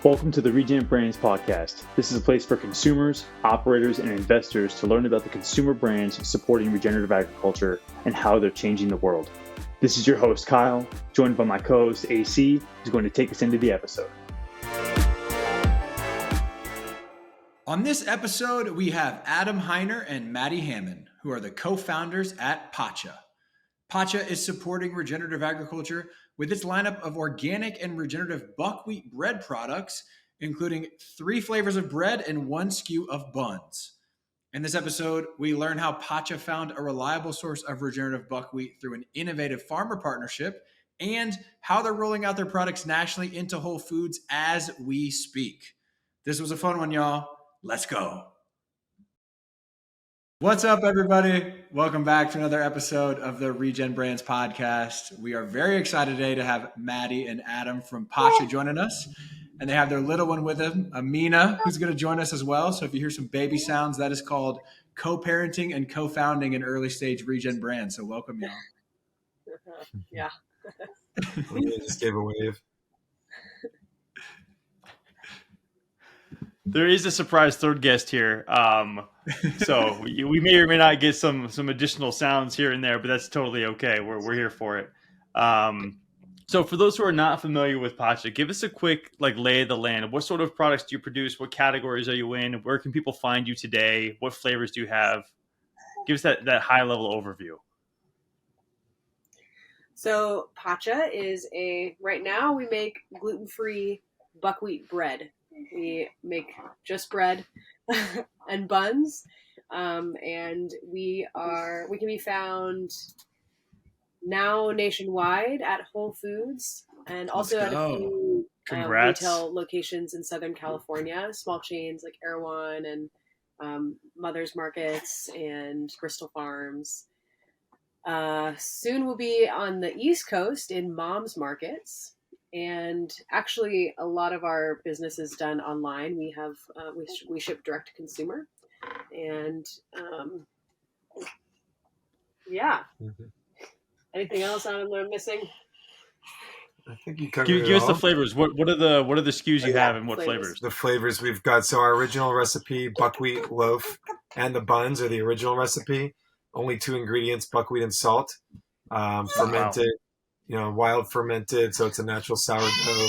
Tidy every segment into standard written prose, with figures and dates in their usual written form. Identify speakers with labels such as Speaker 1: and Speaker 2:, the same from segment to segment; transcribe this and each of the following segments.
Speaker 1: Welcome to the Regenerative Brands podcast. This is a place for consumers, operators, and investors to learn about the consumer brands supporting regenerative agriculture and how they're changing the world. This is your host, Kyle, joined by my co-host, AC, who's going to take us into the episode.
Speaker 2: On this episode, we have Adam Hiner and Maddie Hamann, who are the co-founders at PACHA. PACHA is supporting regenerative agriculture with its lineup of organic and regenerative buckwheat bread products, including 3 flavors of bread and 1 SKU of buns. In this episode, we learn how PACHA found a reliable source of regenerative buckwheat through an innovative farmer partnership and how they're rolling out their products nationally into Whole Foods as we speak. This was a fun one, y'all. Let's go. What's up, everybody? Welcome back to another episode of the Regen Brands podcast. We are very excited today to have Maddie and Adam from PACHA joining us. And they have their little one with them, Amina, who's going to join us as well. So if you hear some baby sounds, that is called co-parenting and co-founding an early stage Regen brand. So welcome, y'all.
Speaker 3: Yeah.
Speaker 4: We just gave a wave.
Speaker 1: There is a surprise third guest here. So we may or may not get some additional sounds here and there, but that's totally okay. We're here for it. So for those who are not familiar with PACHA, give us a quick lay of the land. What sort of products do you produce? What categories are you in? Where can people find you today? What flavors do you have? Give us that high level overview.
Speaker 3: So PACHA is right now we make gluten-free buckwheat bread. We make just bread and buns. And we can be found now nationwide at Whole Foods and also at a few retail locations in Southern California, small chains like Erewhon and Mother's Markets and Bristol Farms. Soon we'll be on the East Coast in Mom's Markets. And actually, a lot of our business is done online. We have we ship direct to consumer, and yeah. Mm-hmm. Anything else I'm missing?
Speaker 4: I think you covered it
Speaker 1: Give us
Speaker 4: all.
Speaker 1: the flavors. What are the SKUs you have and what flavors?
Speaker 4: The flavors we've got. So our original recipe, buckwheat loaf, and the buns are the original recipe. Only 2 ingredients: buckwheat and salt, fermented. Wow. Wild fermented, so it's a natural sourdough,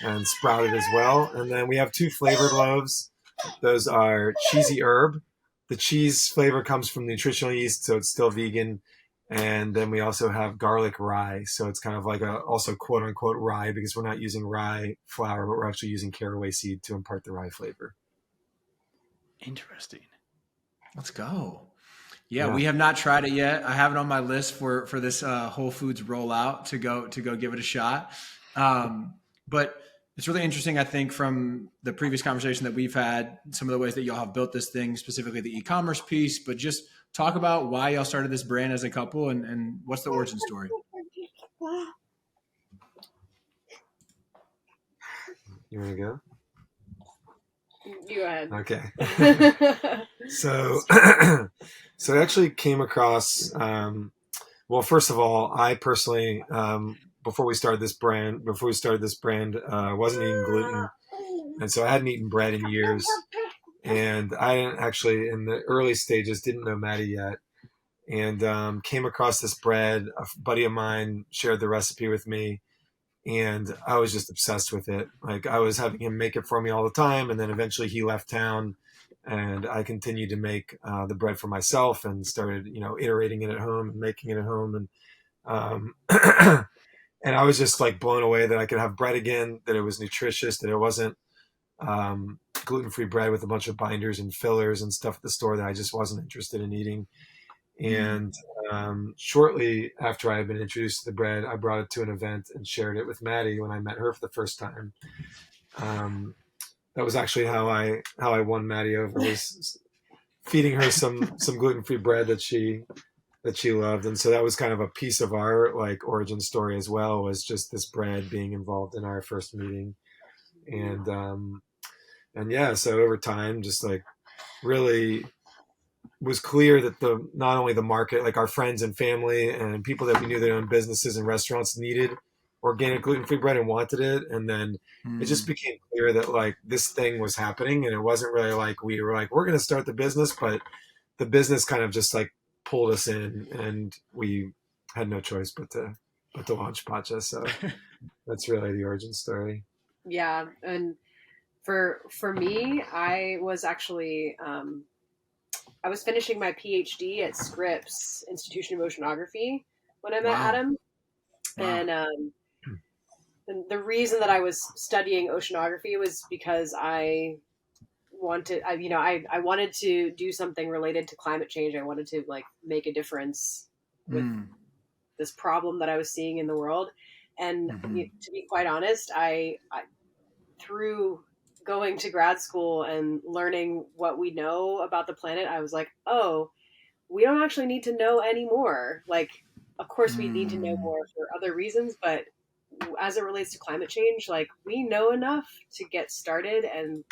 Speaker 4: and sprouted as well. And then we have 2 flavored loaves. Those are cheesy herb. The cheese flavor comes from nutritional yeast, so it's still vegan. And then we also have garlic rye, so it's kind of like also quote unquote rye because we're not using rye flour, but we're actually using caraway seed to impart the rye flavor.
Speaker 2: Interesting. Let's go. Yeah, we have not tried it yet. I have it on my list for this Whole Foods rollout to go give it a shot. But it's really interesting, I think, from the previous conversation that we've had, some of the ways that y'all have built this thing, specifically the e-commerce piece, but just talk about why y'all started this brand as a couple and what's the origin story.
Speaker 4: You want to go?
Speaker 3: You go ahead.
Speaker 4: Okay. So it actually came across, well, first of all, I personally, before we started this brand, wasn't eating gluten. And so I hadn't eaten bread in years. And I didn't actually, in the early stages, didn't know Maddie yet. And came across this bread. A buddy of mine shared the recipe with me. And I was just obsessed with it. I was having him make it for me all the time. And then eventually he left town and I continued to make the bread for myself and started, iterating it at home and making it at home. And, and I was just blown away that I could have bread again, that it was nutritious, that it wasn't gluten-free bread with a bunch of binders and fillers and stuff at the store that I just wasn't interested in eating. And shortly after I had been introduced to the bread, I brought it to an event and shared it with Maddie when I met her for the first time. That was actually how I won Maddie over, was feeding her some gluten-free bread that she loved. And so that was kind of a piece of our origin story as well, was just this bread being involved in our first meeting. And yeah, so over time, just really was clear that not only the market, our friends and family and people that we knew that owned businesses and restaurants needed organic gluten-free bread and wanted it. And then it just became clear that like this thing was happening, and it wasn't really like we were like, we're going to start the business, but the business kind of just like pulled us in, and we had no choice but to launch Pacha. So that's really the origin story.
Speaker 3: Yeah. And for me, I was actually, I was finishing my PhD at Scripps Institution of Oceanography when I met Adam. And the reason that I was studying oceanography was because I wanted to do something related to climate change. I wanted to like make a difference with this problem that I was seeing in the world. And to be quite honest, I through going to grad school and learning what we know about the planet, I was like, oh, we don't actually need to know anymore. Like, of course we need to know more for other reasons, but as it relates to climate change, like we know enough to get started and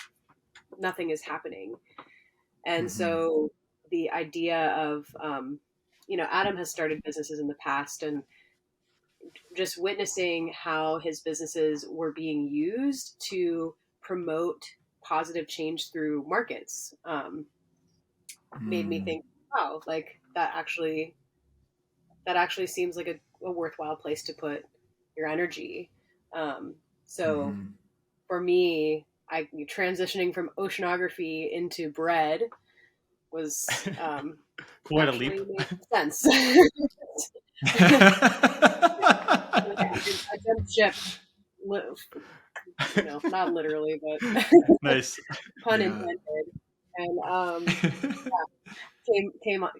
Speaker 3: nothing is happening. And so the idea of, Adam has started businesses in the past, and just witnessing how his businesses were being used to promote positive change through markets made me think, wow, like that actually seems like a worthwhile place to put your energy. So for me, transitioning from oceanography into bread was
Speaker 1: quite a leap.
Speaker 3: Made sense. I jumped ship, not literally, but
Speaker 1: nice
Speaker 3: pun intended. And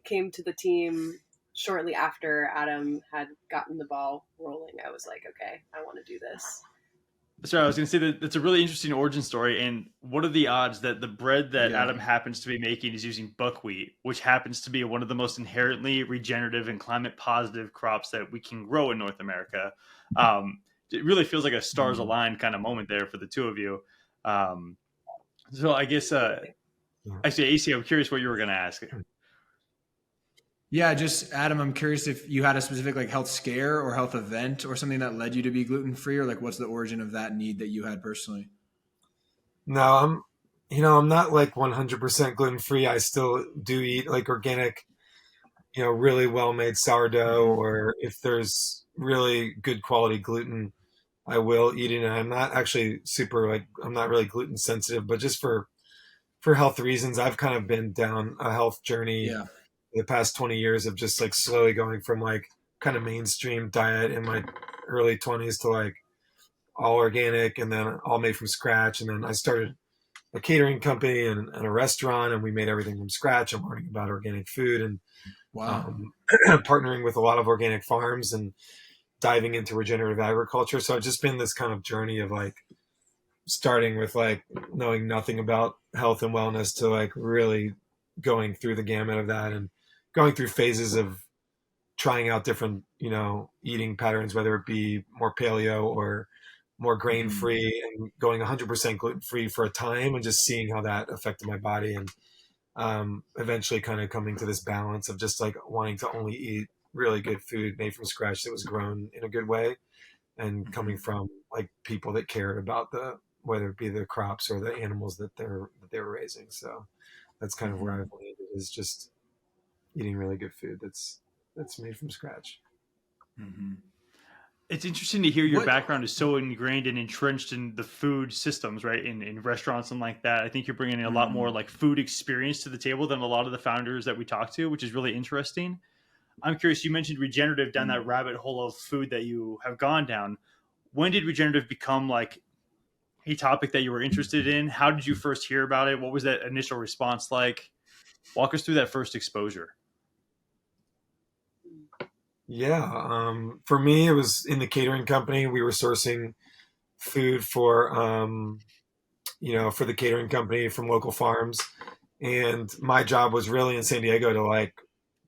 Speaker 3: came to the team shortly after Adam had gotten the ball rolling. I was like, okay, I want to do this.
Speaker 1: So I was going to say that it's a really interesting origin story. And what are the odds that the bread that Adam happens to be making is using buckwheat, which happens to be one of the most inherently regenerative and climate positive crops that we can grow in North America? It really feels like a stars aligned kind of moment there for the two of you. So I guess, actually, AC, I'm curious what you were going to ask.
Speaker 2: Yeah, just Adam, I'm curious if you had a specific like health scare or health event or something that led you to be gluten-free, or like what's the origin of that need that you had personally?
Speaker 4: No, I'm not like 100% gluten-free. I still do eat like organic, really well-made sourdough, or if there's really good quality gluten, I will eat it. And I'm not actually I'm not really gluten sensitive, but just for health reasons, I've kind of been down a health journey the past 20 years of just like slowly going from like kind of mainstream diet in my early 20s to like all organic and then all made from scratch. And then I started a catering company and a restaurant, and we made everything from scratch. I'm learning about organic food and partnering with a lot of organic farms and diving into regenerative agriculture. So I've just been this kind of journey of like starting with like knowing nothing about health and wellness to like really going through the gamut of that and going through phases of trying out different, eating patterns, whether it be more paleo or more grain free, and going 100% gluten free for a time and just seeing how that affected my body. And eventually kind of coming to this balance of just like wanting to only eat really good food made from scratch that was grown in a good way, and coming from like people that cared about whether it be the crops or the animals that they were raising. So that's kind of where I've landed, is just eating really good food that's made from scratch.
Speaker 1: It's interesting to hear your background is so ingrained and entrenched in the food systems, right? In restaurants and like that. I think you're bringing in a lot more like food experience to the table than a lot of the founders that we talk to, which is really interesting. I'm curious, you mentioned regenerative down that rabbit hole of food that you have gone down. When did regenerative become like a topic that you were interested in? How did you first hear about it? What was that initial response like? Walk us through that first exposure.
Speaker 4: Yeah. For me, it was in the catering company. We were sourcing food for, for the catering company from local farms. And my job was really in San Diego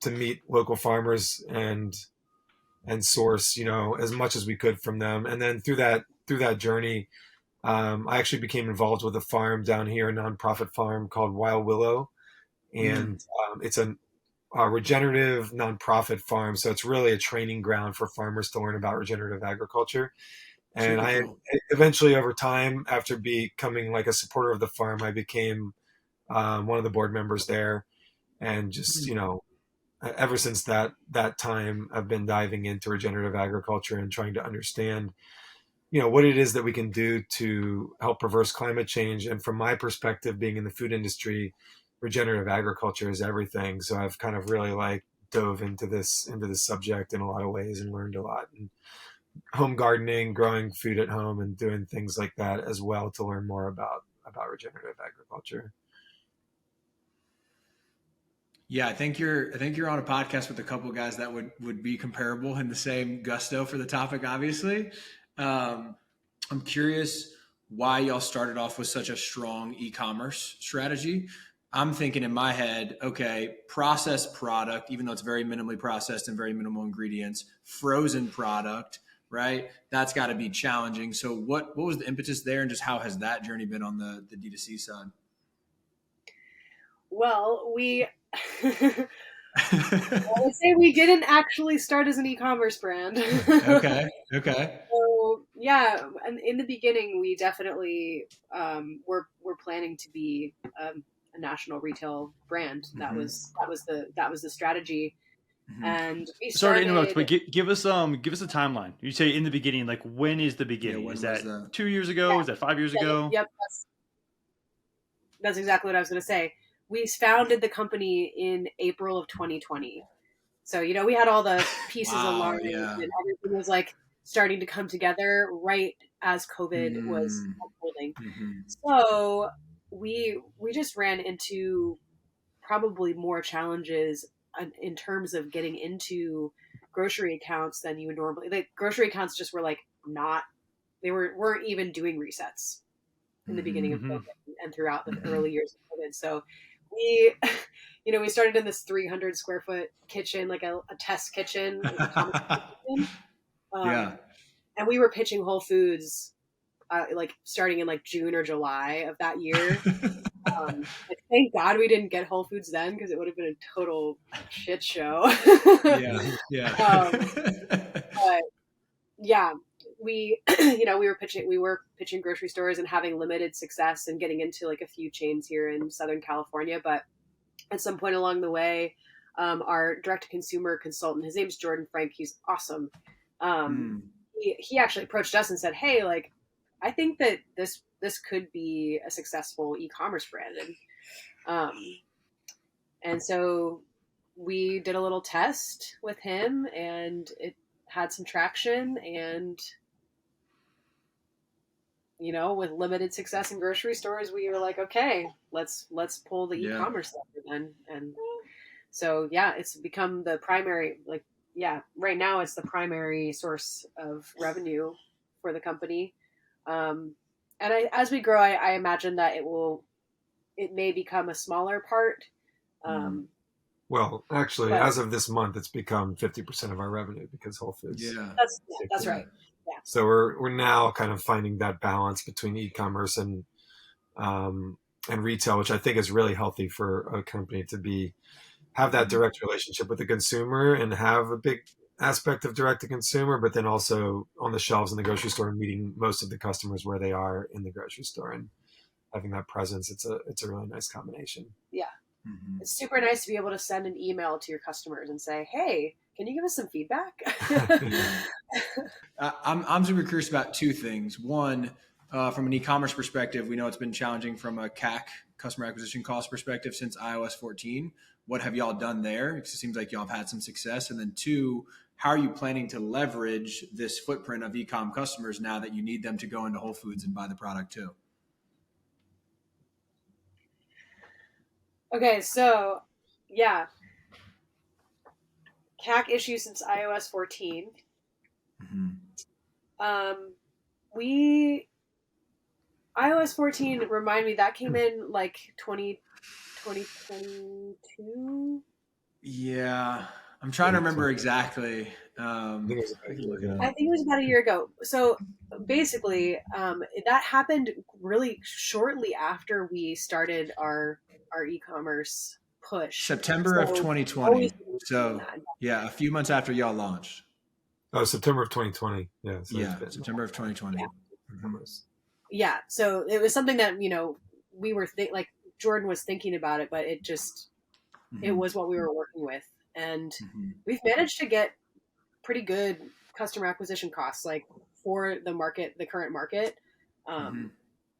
Speaker 4: to meet local farmers and source, as much as we could from them. And then through that journey, I actually became involved with a farm down here, a nonprofit farm called Wild Willow. And it's a a regenerative nonprofit farm. So it's really a training ground for farmers to learn about regenerative agriculture. And
Speaker 2: Super cool.
Speaker 4: eventually over time, after becoming like a supporter of the farm, I became one of the board members there. And just, ever since that time, I've been diving into regenerative agriculture and trying to understand, what it is that we can do to help reverse climate change. And from my perspective, being in the food industry, regenerative agriculture is everything. So I've kind of really like dove into this subject in a lot of ways and learned a lot. And home gardening, growing food at home, and doing things like that as well to learn more about regenerative agriculture.
Speaker 2: Yeah, I think you're on a podcast with a couple of guys that would be comparable in the same gusto for the topic, obviously. I'm curious why y'all started off with such a strong e-commerce strategy. I'm thinking in my head, okay, processed product, even though it's very minimally processed and very minimal ingredients, frozen product, right? That's got to be challenging. So what was the impetus there, and just how has that journey been on the D2C side?
Speaker 3: Well, I would say we didn't actually start as an e-commerce brand.
Speaker 2: Okay.
Speaker 3: So yeah, and in the beginning, we definitely were planning to be a national retail brand. That was the strategy.
Speaker 2: Mm-hmm.
Speaker 3: And we
Speaker 1: Sorry
Speaker 3: started...
Speaker 1: to interrupt, but give us a timeline. You say in the beginning, like when is the beginning?
Speaker 2: Yeah,
Speaker 1: is that 2 years ago? Is that 5 years ago?
Speaker 3: Yep, that's exactly what I was going to say. We founded the company in April of 2020. So, we had all the pieces aligned and everything was like starting to come together right as COVID was unfolding.
Speaker 2: Mm-hmm.
Speaker 3: So we just ran into probably more challenges in terms of getting into grocery accounts than you would normally. Like grocery accounts just were like weren't even doing resets in the beginning of COVID and throughout the early years of COVID. So we started in this 300 square foot kitchen, like a test kitchen. And we were pitching Whole Foods, like starting in like June or July of that year. Thank God we didn't get Whole Foods then, because it would have been a total shit show. But yeah, we were pitching grocery stores and having limited success and getting into like a few chains here in Southern California. But at some point along the way, our direct to consumer consultant, his name's Jordan Frank. He's awesome. He actually approached us and said, "Hey, like, I think that this could be a successful e-commerce brand." And so we did a little test with him, and it had some traction, and with limited success in grocery stores, we were like, okay, let's pull the e-commerce lever then. And so it's become the primary, right now it's the primary source of revenue for the company. And as we grow, I imagine that it may become a smaller part.
Speaker 4: Well, actually, as of this month, it's become 50% of our revenue because Whole Foods.
Speaker 2: Yeah,
Speaker 3: that's right. Yeah.
Speaker 4: So we're now kind of finding that balance between e-commerce and retail, which I think is really healthy for a company to have that direct relationship with the consumer and have a big aspect of direct to consumer, but then also on the shelves in the grocery store and meeting most of the customers where they are in the grocery store and having that presence. It's a really nice combination.
Speaker 3: Yeah. Mm-hmm. It's super nice to be able to send an email to your customers and say, "Hey, can you give us some feedback?"
Speaker 2: I'm super curious about two things. One, from an e-commerce perspective, we know it's been challenging from a CAC, customer acquisition cost perspective, since iOS 14. What have y'all done there? Because it seems like y'all have had some success. And then two, how are you planning to leverage this footprint of e-com customers now that you need them to go into Whole Foods and buy the product too?
Speaker 3: Okay, so CAC issue since iOS 14. iOS 14, remind me, that came in like 2022?
Speaker 2: Yeah, I'm trying to remember exactly.
Speaker 4: I think
Speaker 3: it was about a year ago. So basically, that happened really shortly after we started our e-commerce push.
Speaker 2: September of 2020. So yeah, a few months after y'all launched.
Speaker 4: Oh, September of 2020. Yeah. So
Speaker 2: yeah, September of 2020.
Speaker 3: Yeah.
Speaker 2: Mm-hmm.
Speaker 3: Yeah. So it was something that, we were like Jordan was thinking about it, but it just, it was what we were working with. And we've managed to get pretty good customer acquisition costs, like for the current market.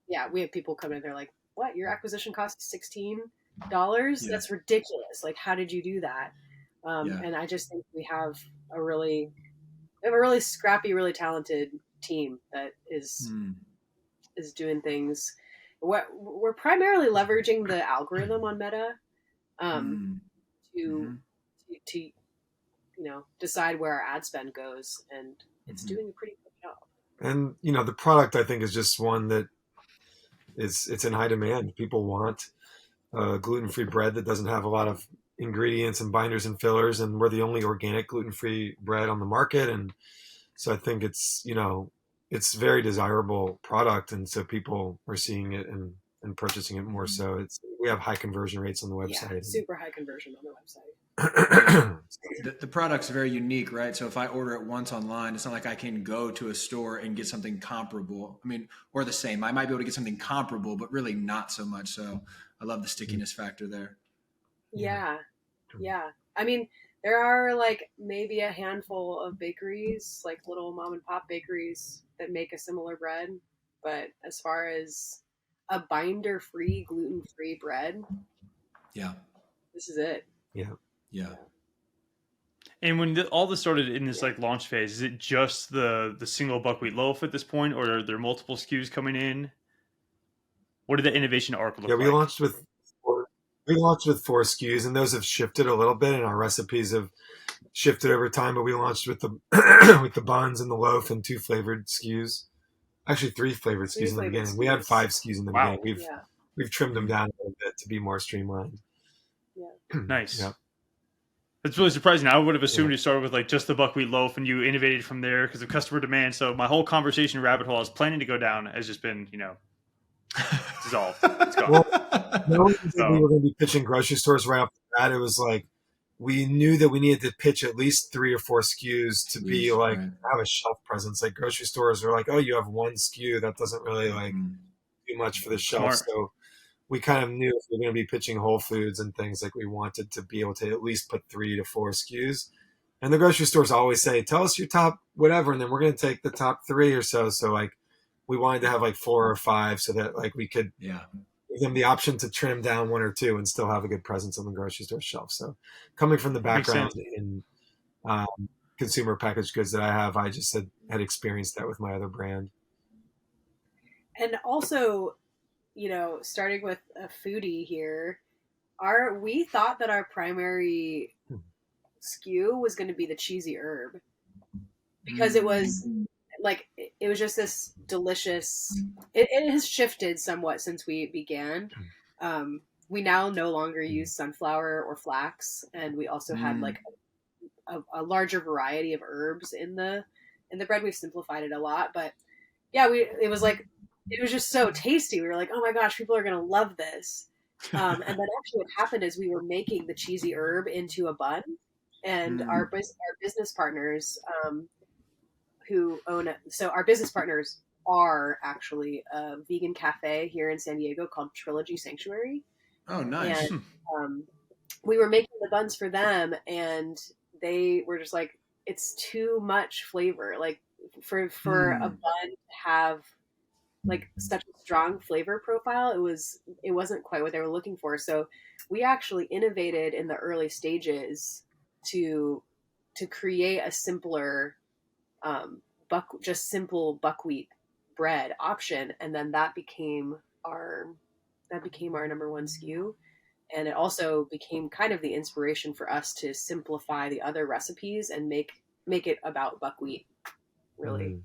Speaker 3: Yeah, we have people come in, they're like, what, your acquisition cost is $16? That's ridiculous. Like, how did you do that? And I just think we have a really scrappy, really talented team that is doing things. We're primarily leveraging the algorithm on Meta to decide where our ad spend goes, and it's doing a pretty good job.
Speaker 4: And the product, I think, is just one that it's in high demand. People want gluten-free bread that doesn't have a lot of ingredients and binders and fillers, and we're the only organic gluten-free bread on the market. And so I think it's it's a very desirable product, and so people are seeing it and purchasing it more. So we have high conversion rates on the website.
Speaker 3: Yeah, super high conversion on the website.
Speaker 2: The product's very unique, right? So if I order it once online, it's not like I can go to a store and get something comparable. I mean, or the same. I might be able to get something comparable, but really not so much. So I love the stickiness factor there.
Speaker 3: Yeah. I mean, there are like maybe a handful of bakeries, like little mom and pop bakeries that make a similar bread. But as far as a binder-free, gluten-free bread, this is it.
Speaker 2: Yeah.
Speaker 1: And when all this started in this like launch phase, is it just the single buckwheat loaf at this point, or are there multiple SKUs coming in? What did the innovation arc look like?
Speaker 4: We launched with 4 SKUs, and those have shifted a little bit, and our recipes have shifted over time. But we launched with the with the buns and the loaf and 2 flavored SKUs. Actually, 3 flavored SKUs in the beginning. We had 5 SKUs in the beginning. We've trimmed them down a little bit to be more streamlined.
Speaker 3: Yeah.
Speaker 1: Nice.
Speaker 4: Yeah.
Speaker 1: It's really surprising. I would have assumed you started with like just the buckwheat loaf and you innovated from there because of customer demand. So my whole conversation rabbit hole I was planning to go down has just been, dissolved. It's gone.
Speaker 4: We were going to be pitching grocery stores right off the bat. It was like we knew that we needed to pitch at least 3 or 4 SKUs to be like have a shelf presence. Like grocery stores are like, oh, you have 1 SKU. That doesn't really like do much for the shelf.
Speaker 1: Smart.
Speaker 4: So we kind of knew if we were going to be pitching Whole Foods and things, like we wanted to be able to at least put 3 to 4 SKUs. And the grocery stores always say, tell us your top whatever, and then we're going to take the top 3 or so. So like we wanted to have like 4 or 5 so that like we could give them the option to trim down 1 or 2 and still have a good presence on the grocery store shelf. So coming from the background in consumer packaged goods that I have, I just had experienced that with my other brand.
Speaker 3: And also, starting with a foodie here, we thought that our primary SKU was going to be the cheesy herb because it was like, it was just this delicious, it has shifted somewhat since we began. We now no longer use sunflower or flax. And we also had like a larger variety of herbs in the bread. We've simplified it a lot, but it was just so tasty. We were like, oh my gosh, people are going to love this. And then actually what happened is we were making the cheesy herb into a bun, and our business partners who own it. So our business partners are actually a vegan cafe here in San Diego called Trilogy Sanctuary.
Speaker 2: Oh, nice.
Speaker 3: And we were making the buns for them, and they were just like, it's too much flavor. Like for a bun to have like such a strong flavor profile, it wasn't quite what they were looking for. So we actually innovated in the early stages to create a simpler simple buckwheat bread option, and then that became our number 1 SKU. And it also became kind of the inspiration for us to simplify the other recipes and make it about buckwheat, really.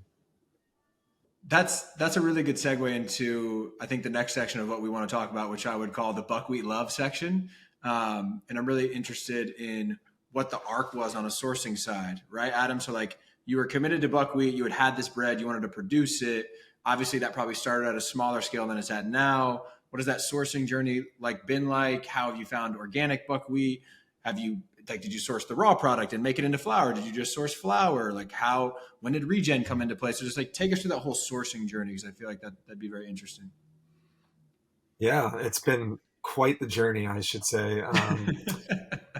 Speaker 2: That's a really good segue into, I think, the next section of what we want to talk about, which I would call the buckwheat love section. And I'm really interested in what the arc was on a sourcing side, right, Adam? So like you were committed to buckwheat, you had this bread, you wanted to produce it. Obviously that probably started at a smaller scale than it's at now. what has that sourcing journey been like? How have you found organic buckwheat? Did you source the raw product and make it into flour? Did you just source flour? When did regen come into play? So just take us through that whole sourcing journey, because I feel like that'd be very interesting.
Speaker 4: Yeah, it's been quite the journey, I should say.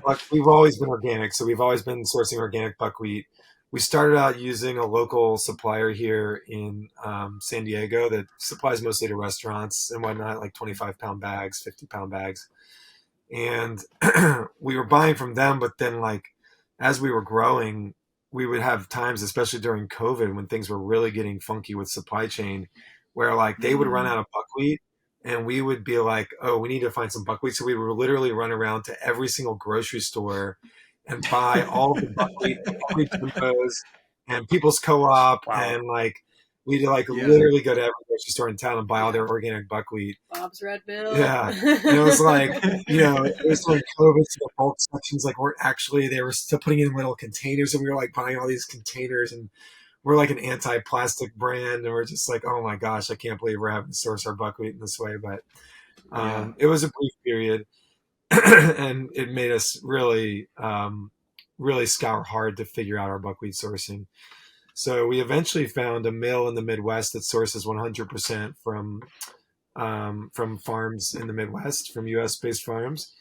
Speaker 4: But we've always been organic, so we've always been sourcing organic buckwheat. We started out using a local supplier here in San Diego that supplies mostly to restaurants and whatnot, like 25-pound bags, 50-pound bags. And we were buying from them, but then as we were growing, we would have times, especially during COVID, when things were really getting funky with supply chain, where they would run out of buckwheat. And we would be like, oh, we need to find some buckwheat. So we would literally run around to every single grocery store and buy all the buckwheat, Jumbos and People's Co-op.
Speaker 1: Wow.
Speaker 4: And we'd literally go to every grocery store in town and buy all their organic buckwheat.
Speaker 3: Bob's Red Mill.
Speaker 4: Yeah. And it was it was during COVID, so the bulk sections weren't actually, they were still putting in little containers, and we were buying all these containers, and we're an anti-plastic brand, and we're just oh my gosh, I can't believe we're having to source our buckwheat in this way. But it was a brief period, and it made us really, really scour hard to figure out our buckwheat sourcing. So we eventually found a mill in the Midwest that sources 100% from farms in the Midwest, from U.S.-based farms.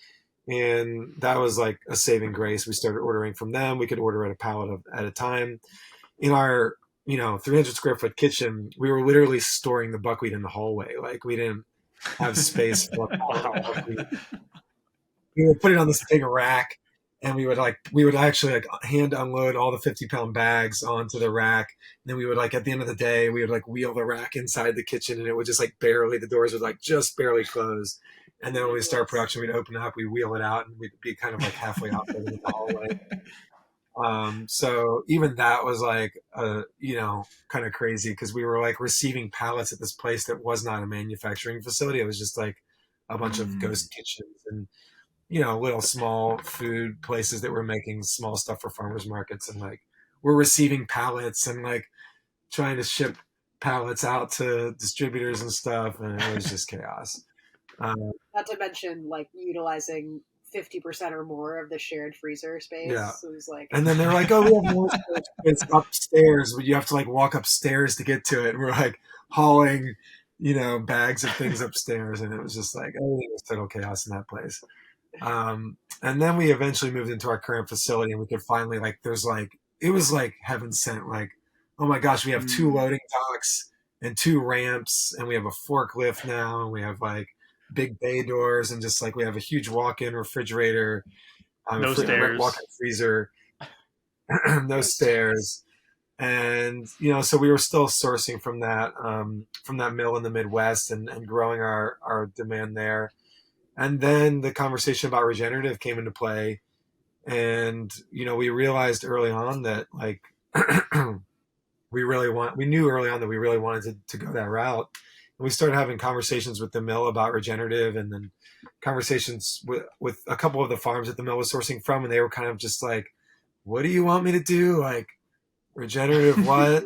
Speaker 4: And that was a saving grace. We started ordering from them. We could order at a pallet at a time. In our 300 square foot kitchen, we were literally storing the buckwheat in the hallway. We didn't have space for buckwheat. We would put it on this big rack, and we would actually hand unload all the 50-pound bags onto the rack. And then we would at the end of the day, we would wheel the rack inside the kitchen, and it would just barely, the doors would just barely close. And then when we start production, we'd open it up, we'd wheel it out, and we'd be kind of halfway out there in the hallway. So even that was kind of crazy, because we were receiving pallets at this place that was not a manufacturing facility. It was just a bunch of ghost kitchens and, little small food places that were making small stuff for farmers markets. And we're receiving pallets and trying to ship pallets out to distributors and stuff. And it was just chaos.
Speaker 3: Not to mention utilizing 50% or more of the shared freezer space.
Speaker 4: Yeah.
Speaker 3: So it was
Speaker 4: and then they're oh, we have more space. It's upstairs, but you have to walk upstairs to get to it. And we're hauling, bags of things upstairs. And it was just everything was total chaos in that place. And then we eventually moved into our current facility, and we could finally it was heaven sent. Oh my gosh, we have 2 loading docks and 2 ramps, and we have a forklift now, and we have big bay doors, and just we have a huge walk-in refrigerator,
Speaker 1: no stairs,
Speaker 4: walk-in freezer, no stairs. And so we were still sourcing from that mill in the Midwest and growing our demand there. And then the conversation about regenerative came into play, and we realized early on that we knew early on that we really wanted to go that route. And we started having conversations with the mill about regenerative, and then conversations with a couple of the farms that the mill was sourcing from. And they were kind of just what do you want me to do? Regenerative what?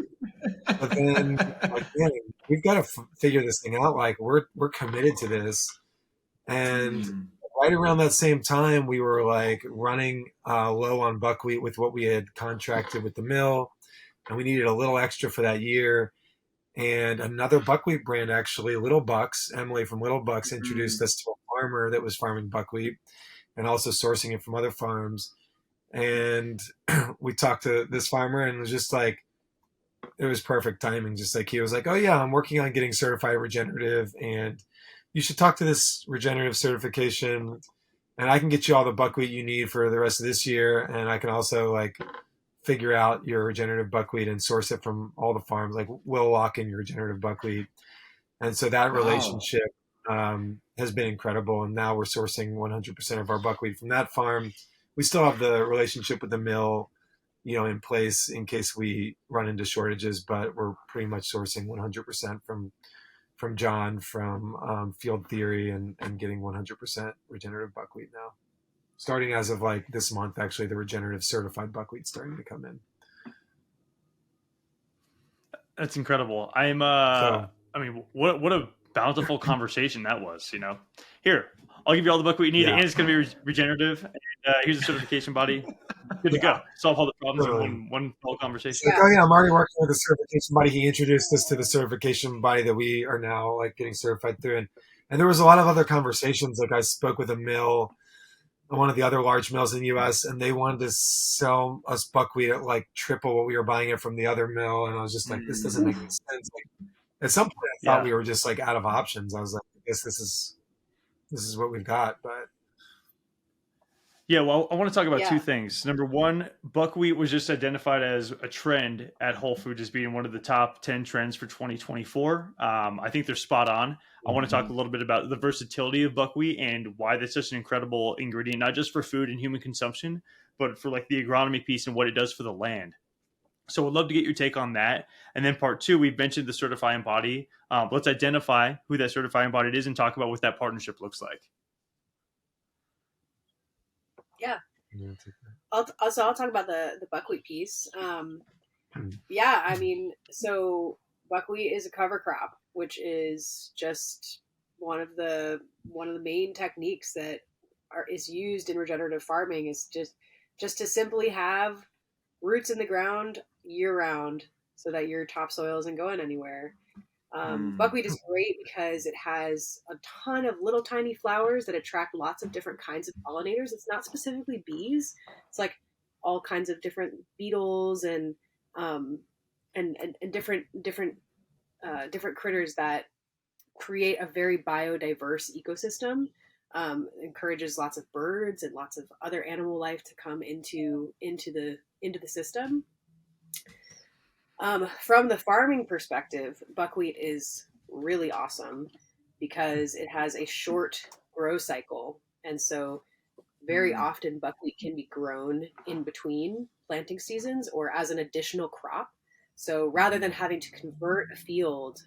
Speaker 4: But then man, we've got to figure this thing out. We're committed to this. And right around that same time, we were running low on buckwheat with what we had contracted with the mill. And we needed a little extra for that year. And another buckwheat brand, actually, Little Bucks, Emily from Little Bucks, introduced us to a farmer that was farming buckwheat and also sourcing it from other farms. And we talked to this farmer, and it was just it was perfect timing. Just he was oh yeah, I'm working on getting certified regenerative, and you should talk to this regenerative certification, and I can get you all the buckwheat you need for the rest of this year. And I can also figure out your regenerative buckwheat and source it from all the farms. We'll lock in your regenerative buckwheat. And so that relationship has been incredible. And now we're sourcing 100% of our buckwheat from that farm. We still have the relationship with the mill, in place in case we run into shortages, but we're pretty much sourcing 100% from John from Field Theory and getting 100% regenerative buckwheat now. Starting as of this month, actually, the regenerative certified buckwheat starting to come in.
Speaker 1: That's incredible. I'm what a bountiful conversation that was. Here, I'll give you all the buckwheat you need, and it's going to be regenerative. And, here's a certification body. Good to go. Solve all the problems in one whole conversation.
Speaker 4: Like, I'm already working with a certification body. He introduced us to the certification body that we are now like getting certified through. And there was a lot of other conversations. Like I spoke with a mill, one of the other large mills in the U.S., and they wanted to sell us buckwheat at like triple what we were buying it from the other mill. And I was just like, this doesn't make any sense. Like, at some point, I thought we were just like out of options. I was like, I guess this is what we've got. But
Speaker 1: yeah, well, I want to talk about two things. Number one, buckwheat was just identified as a trend at Whole Foods as being one of the top 10 trends for 2024. I think they're spot on. I want to talk a little bit about the versatility of buckwheat and why that's such an incredible ingredient, not just for food and human consumption, but for like the agronomy piece and what it does for the land. So we'd love to get your take on that. And then part two, we've mentioned the certifying body. Let's identify who that certifying body is and talk about what that partnership looks like.
Speaker 3: Yeah. I'll talk about the buckwheat piece. Yeah, I mean, so buckwheat is a cover crop, which is just one of the main techniques that is used in regenerative farming, is just to simply have roots in the ground year round so that your topsoil isn't going anywhere. Buckwheat is great because it has a ton of little tiny flowers that attract lots of different kinds of pollinators. It's not specifically bees. It's like all kinds of different beetles and different critters that create a very biodiverse ecosystem. Encourages lots of birds and lots of other animal life to come into the system. From the farming perspective, buckwheat is really awesome because it has a short grow cycle. And so very often buckwheat can be grown in between planting seasons or as an additional crop. So rather than having to convert a field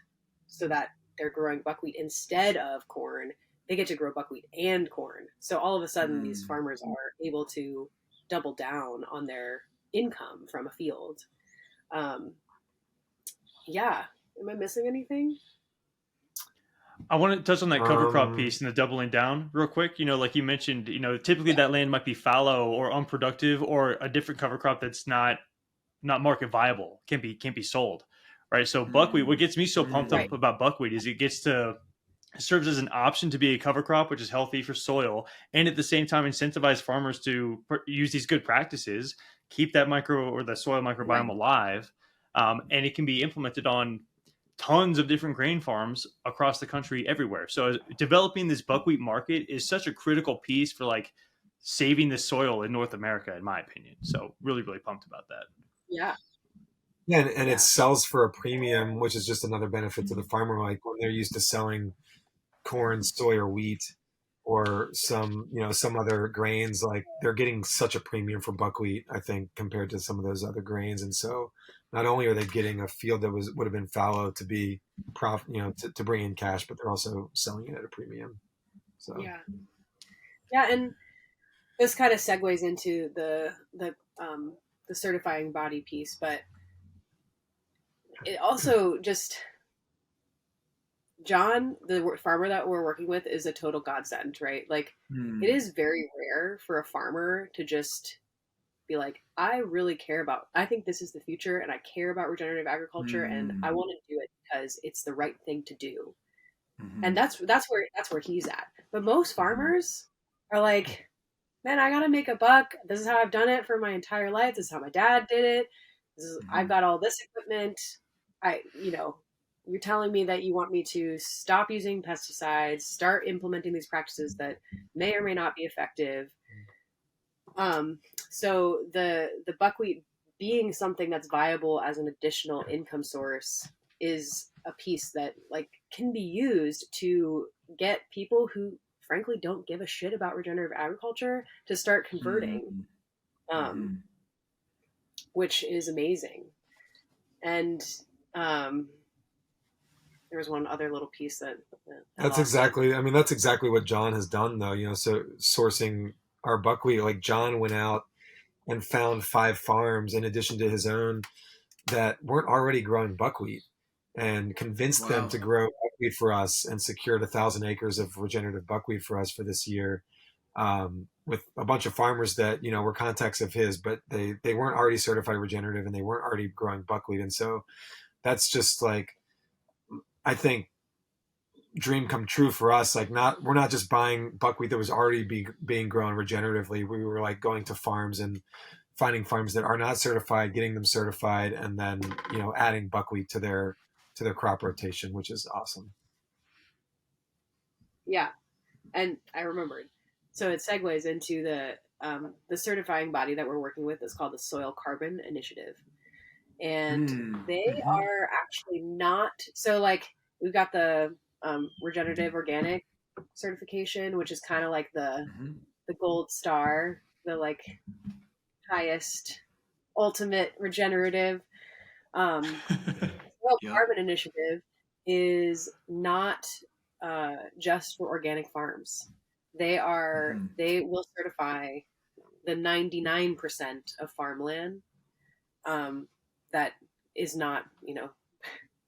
Speaker 3: so that they're growing buckwheat instead of corn, they get to grow buckwheat and corn. So all of a sudden these farmers are able to double down on their income from a field. Yeah. Am I missing anything?
Speaker 1: I want to touch on that cover crop piece and the doubling down real quick. Like you mentioned, typically that land might be fallow or unproductive or a different cover crop that's not market viable, can't be sold. Right. So buckwheat, what gets me so pumped up about buckwheat is it serves as an option to be a cover crop, which is healthy for soil, and at the same time incentivize farmers to use these good practices, keep that micro or the soil microbiome alive. And it can be implemented on tons of different grain farms across the country everywhere. So developing this buckwheat market is such a critical piece for like saving the soil in North America, in my opinion. So really, really pumped about that.
Speaker 3: Yeah.
Speaker 4: Yeah, and it sells for a premium, which is just another benefit to the farmer. Like when they're used to selling corn, soy, or wheat, or some other grains, like they're getting such a premium for buckwheat, I think, compared to some of those other grains. And so not only are they getting a field that would have been fallow to be to bring in cash, but they're also selling it at a premium. So
Speaker 3: yeah, and this kind of segues into the certifying body piece, but it also just John, the farmer that we're working with, is a total godsend, right? Like it is very rare for a farmer to just be like, I think this is the future and I care about regenerative agriculture and I want to do it because it's the right thing to do. And that's where he's at. But most farmers are like, man, I gotta make a buck. This is how I've done it for my entire life. This is how my dad did it. I've got all this equipment. You're telling me that you want me to stop using pesticides, start implementing these practices that may or may not be effective. So the buckwheat being something that's viable as an additional income source is a piece that like can be used to get people who frankly don't give a shit about regenerative agriculture to start converting, which is amazing. And there was one other little piece that's
Speaker 4: exactly what John has done though. So sourcing our buckwheat, like John went out and found 5 farms in addition to his own that weren't already growing buckwheat and convinced them to grow buckwheat buckwheat for us and secured 1,000 acres of regenerative buckwheat for us for this year, with a bunch of farmers that, were contacts of his, but they weren't already certified regenerative and they weren't already growing buckwheat. And so that's just like, I think, dream come true for us. Like, we're not just buying buckwheat that was already being grown regeneratively. We were like going to farms and finding farms that are not certified, getting them certified, and then, adding buckwheat to their crop rotation, which is awesome.
Speaker 3: Yeah. And I remembered. So it segues into the certifying body that we're working with is called the Soil Carbon Initiative. And they are actually not, so like we've got the regenerative organic certification, which is kind of like the gold star, the like highest ultimate regenerative. Soil Carbon Initiative is not just for organic farms. They will certify the 99% of farmland that is not,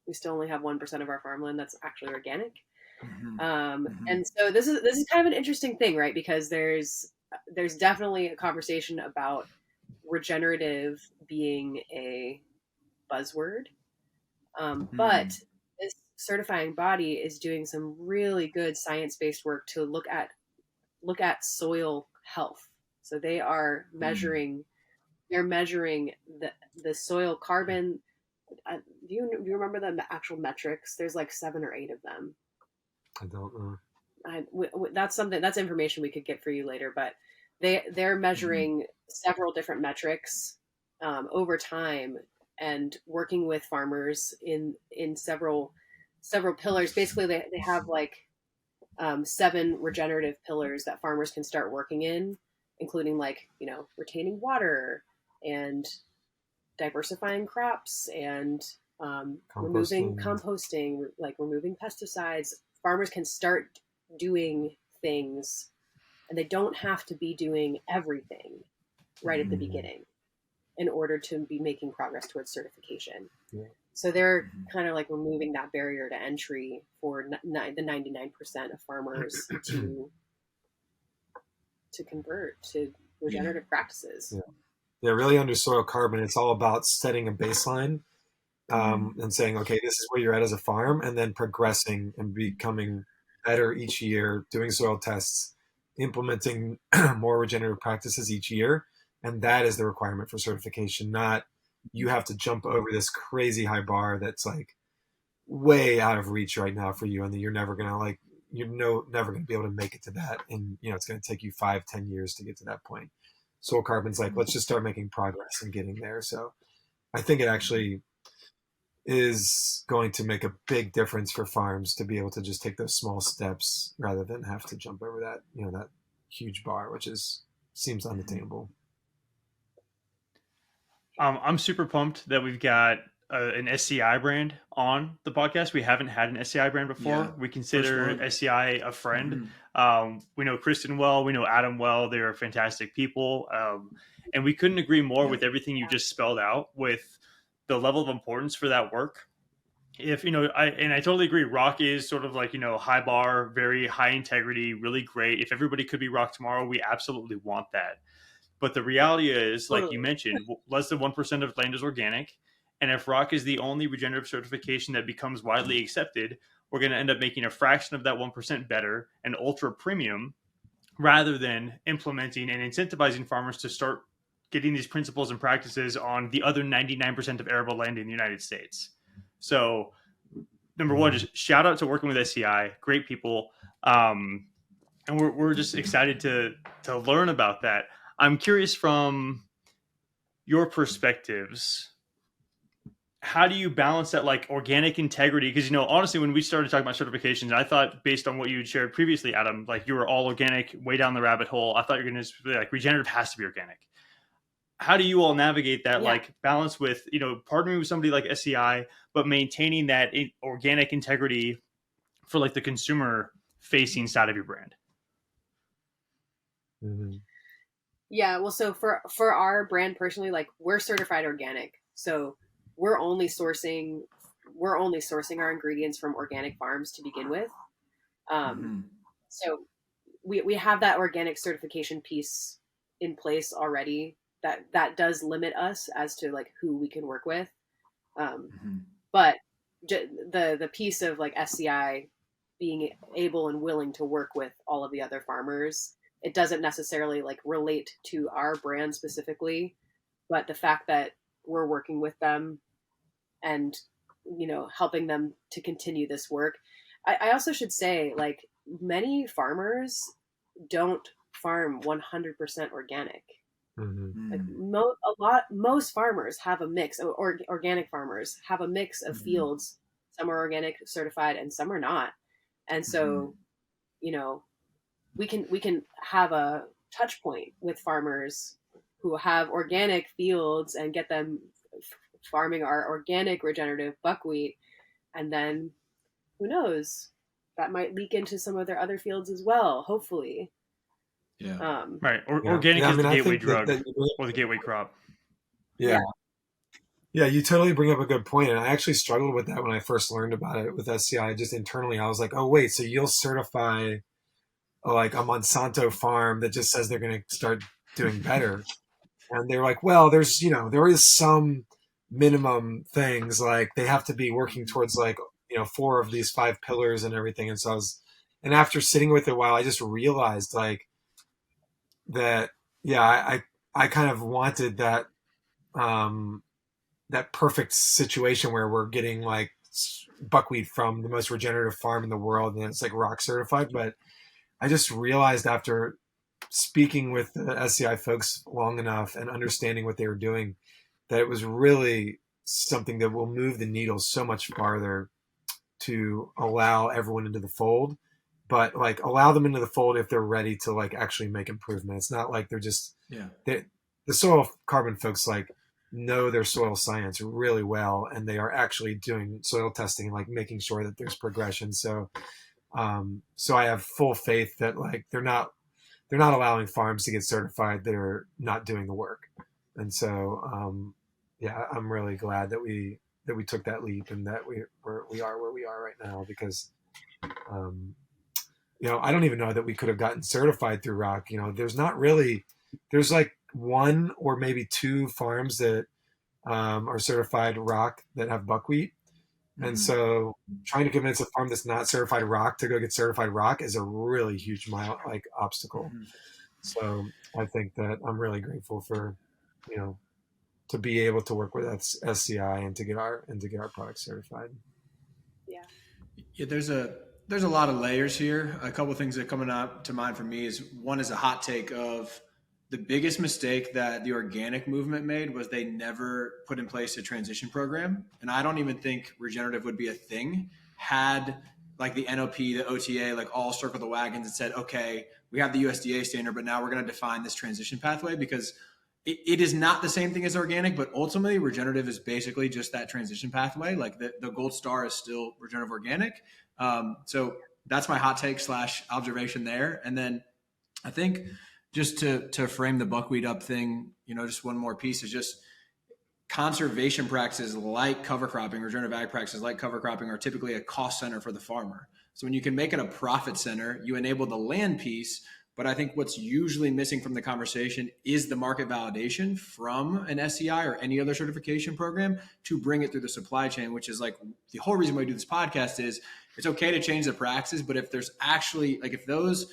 Speaker 3: we still only have 1% of our farmland that's actually organic. And so this is kind of an interesting thing, right? Because there's definitely a conversation about regenerative being a buzzword. But this certifying body is doing some really good science-based work to look at soil health. So they are measuring the soil carbon. Do you remember the actual metrics? There's like 7 or 8 of them.
Speaker 4: I don't know.
Speaker 3: That's information we could get for you later, but they're measuring several different metrics over time and working with farmers in several pillars. Basically, they have like 7 regenerative pillars that farmers can start working in, including like, retaining water and diversifying crops and removing composting, like removing pesticides. Farmers can start doing things and they don't have to be doing everything right at the beginning in order to be making progress towards certification. Yeah. So they're kind of like removing that barrier to entry for the 99% of farmers to convert to regenerative practices.
Speaker 4: Yeah, really under soil carbon, it's all about setting a baseline and saying, okay, this is where you're at as a farm, and then progressing and becoming better each year, doing soil tests, implementing more regenerative practices each year. And that is the requirement for certification, not you have to jump over this crazy high bar that's like way out of reach right now for you, and that you're never going to never going to be able to make it to that. And, it's going to take you 5-10 years to get to that point. Soil carbon's like, let's just start making progress and getting there. So I think it actually is going to make a big difference for farms to be able to just take those small steps rather than have to jump over that, that huge bar, which seems unattainable.
Speaker 1: I'm super pumped that we've got an SCI brand on the podcast. We haven't had an SCI brand before. Yeah, we consider SCI a friend. We know Kristen well. We know Adam well. They're fantastic people. And we couldn't agree more with everything you just spelled out with the level of importance for that work. If, I totally agree. Rock is sort of like, high bar, very high integrity, really great. If everybody could be rock tomorrow, we absolutely want that. But the reality is, like you mentioned, less than 1% of land is organic. And if rock is the only regenerative certification that becomes widely accepted, we're going to end up making a fraction of that 1% better and ultra premium rather than implementing and incentivizing farmers to start getting these principles and practices on the other 99% of arable land in the United States. So, number one, just shout out to working with SCI, great people. And we're just excited to learn about that. I'm curious from your perspectives, how do you balance that like organic integrity? Because, honestly, when we started talking about certifications, I thought based on what you had shared previously, Adam, like you were all organic way down the rabbit hole. I thought you were going to be like regenerative has to be organic. How do you all navigate that like balance with, partnering with somebody like SCI, but maintaining that organic integrity for like the consumer facing side of your brand?
Speaker 4: Mm-hmm.
Speaker 3: Yeah, well, so for our brand personally, like we're certified organic. So we're only sourcing we're only sourcing our ingredients from organic farms to begin with. So we have that organic certification piece in place already. That does limit us as to like who we can work with. But the piece of like SCI being able and willing to work with all of the other farmers, it doesn't necessarily like relate to our brand specifically, but the fact that we're working with them and, you know, helping them to continue this work. I also should say, like, many farmers don't farm 100% organic. Like most farmers have a mix, or organic farmers have a mix of fields. Some are organic certified and some are not. And so, you know, we can have a touch point with farmers who have organic fields and get them farming our organic regenerative buckwheat. And then who knows, that might leak into some of their other fields as well, hopefully.
Speaker 2: Yeah.
Speaker 1: Right. Organic is the gateway drug or the gateway crop.
Speaker 4: Yeah. Yeah, you totally bring up a good point. And I actually struggled with that when I first learned about it with SCI. Just internally, I was like, oh, wait, so you'll certify like a Monsanto farm that just says they're going to start doing better. And they're like, well, there's, you know, there is some minimum things, like they have to be working towards like, you know, 4 of these 5 pillars and everything. And so and after sitting with it a while, I just realized like that, yeah, I kind of wanted that, that perfect situation where we're getting like buckwheat from the most regenerative farm in the world and it's like rock certified. But I just realized after speaking with the SCI folks long enough and understanding what they were doing, that it was really something that will move the needle so much farther to allow everyone into the fold, but like allow them into the fold if they're ready to like actually make improvements. It's not like they're just, the soil carbon folks like know their soil science really well, and they are actually doing soil testing and like making sure that there's progression. So I have full faith that like they're not allowing farms to get certified that are not doing the work. And so yeah, I'm really glad that we took that leap and that we are where we are right now, because you know, I don't even know that we could have gotten certified through rock. You know, there's like 1 or maybe 2 farms that are certified rock that have buckwheat. And so trying to convince a farm that's not certified rock to go get certified rock is a really huge obstacle. So I think that I'm really grateful for, you know, to be able to work with SCI and to get our product certified.
Speaker 2: Yeah, there's a lot of layers here. A couple of things that are coming up to mind for me is, one is a hot take of the biggest mistake that the organic movement made was they never put in place a transition program. And I don't even think regenerative would be a thing had like the NOP, the OTA, like all circle the wagons and said, okay, we have the USDA standard, but now we're going to define this transition pathway, because it is not the same thing as organic, but ultimately regenerative is basically just that transition pathway. Like the gold star is still regenerative organic. So that's my hot take / observation there. And then I think just to frame the buckwheat up thing, you know, just one more piece is just conservation practices like cover cropping, regenerative ag practices like cover cropping are typically a cost center for the farmer. So when you can make it a profit center, you enable the land piece. But I think what's usually missing from the conversation is the market validation from an SCI or any other certification program to bring it through the supply chain, which is like the whole reason why we do this podcast. Is it's okay to change the practices, but if there's actually like, if those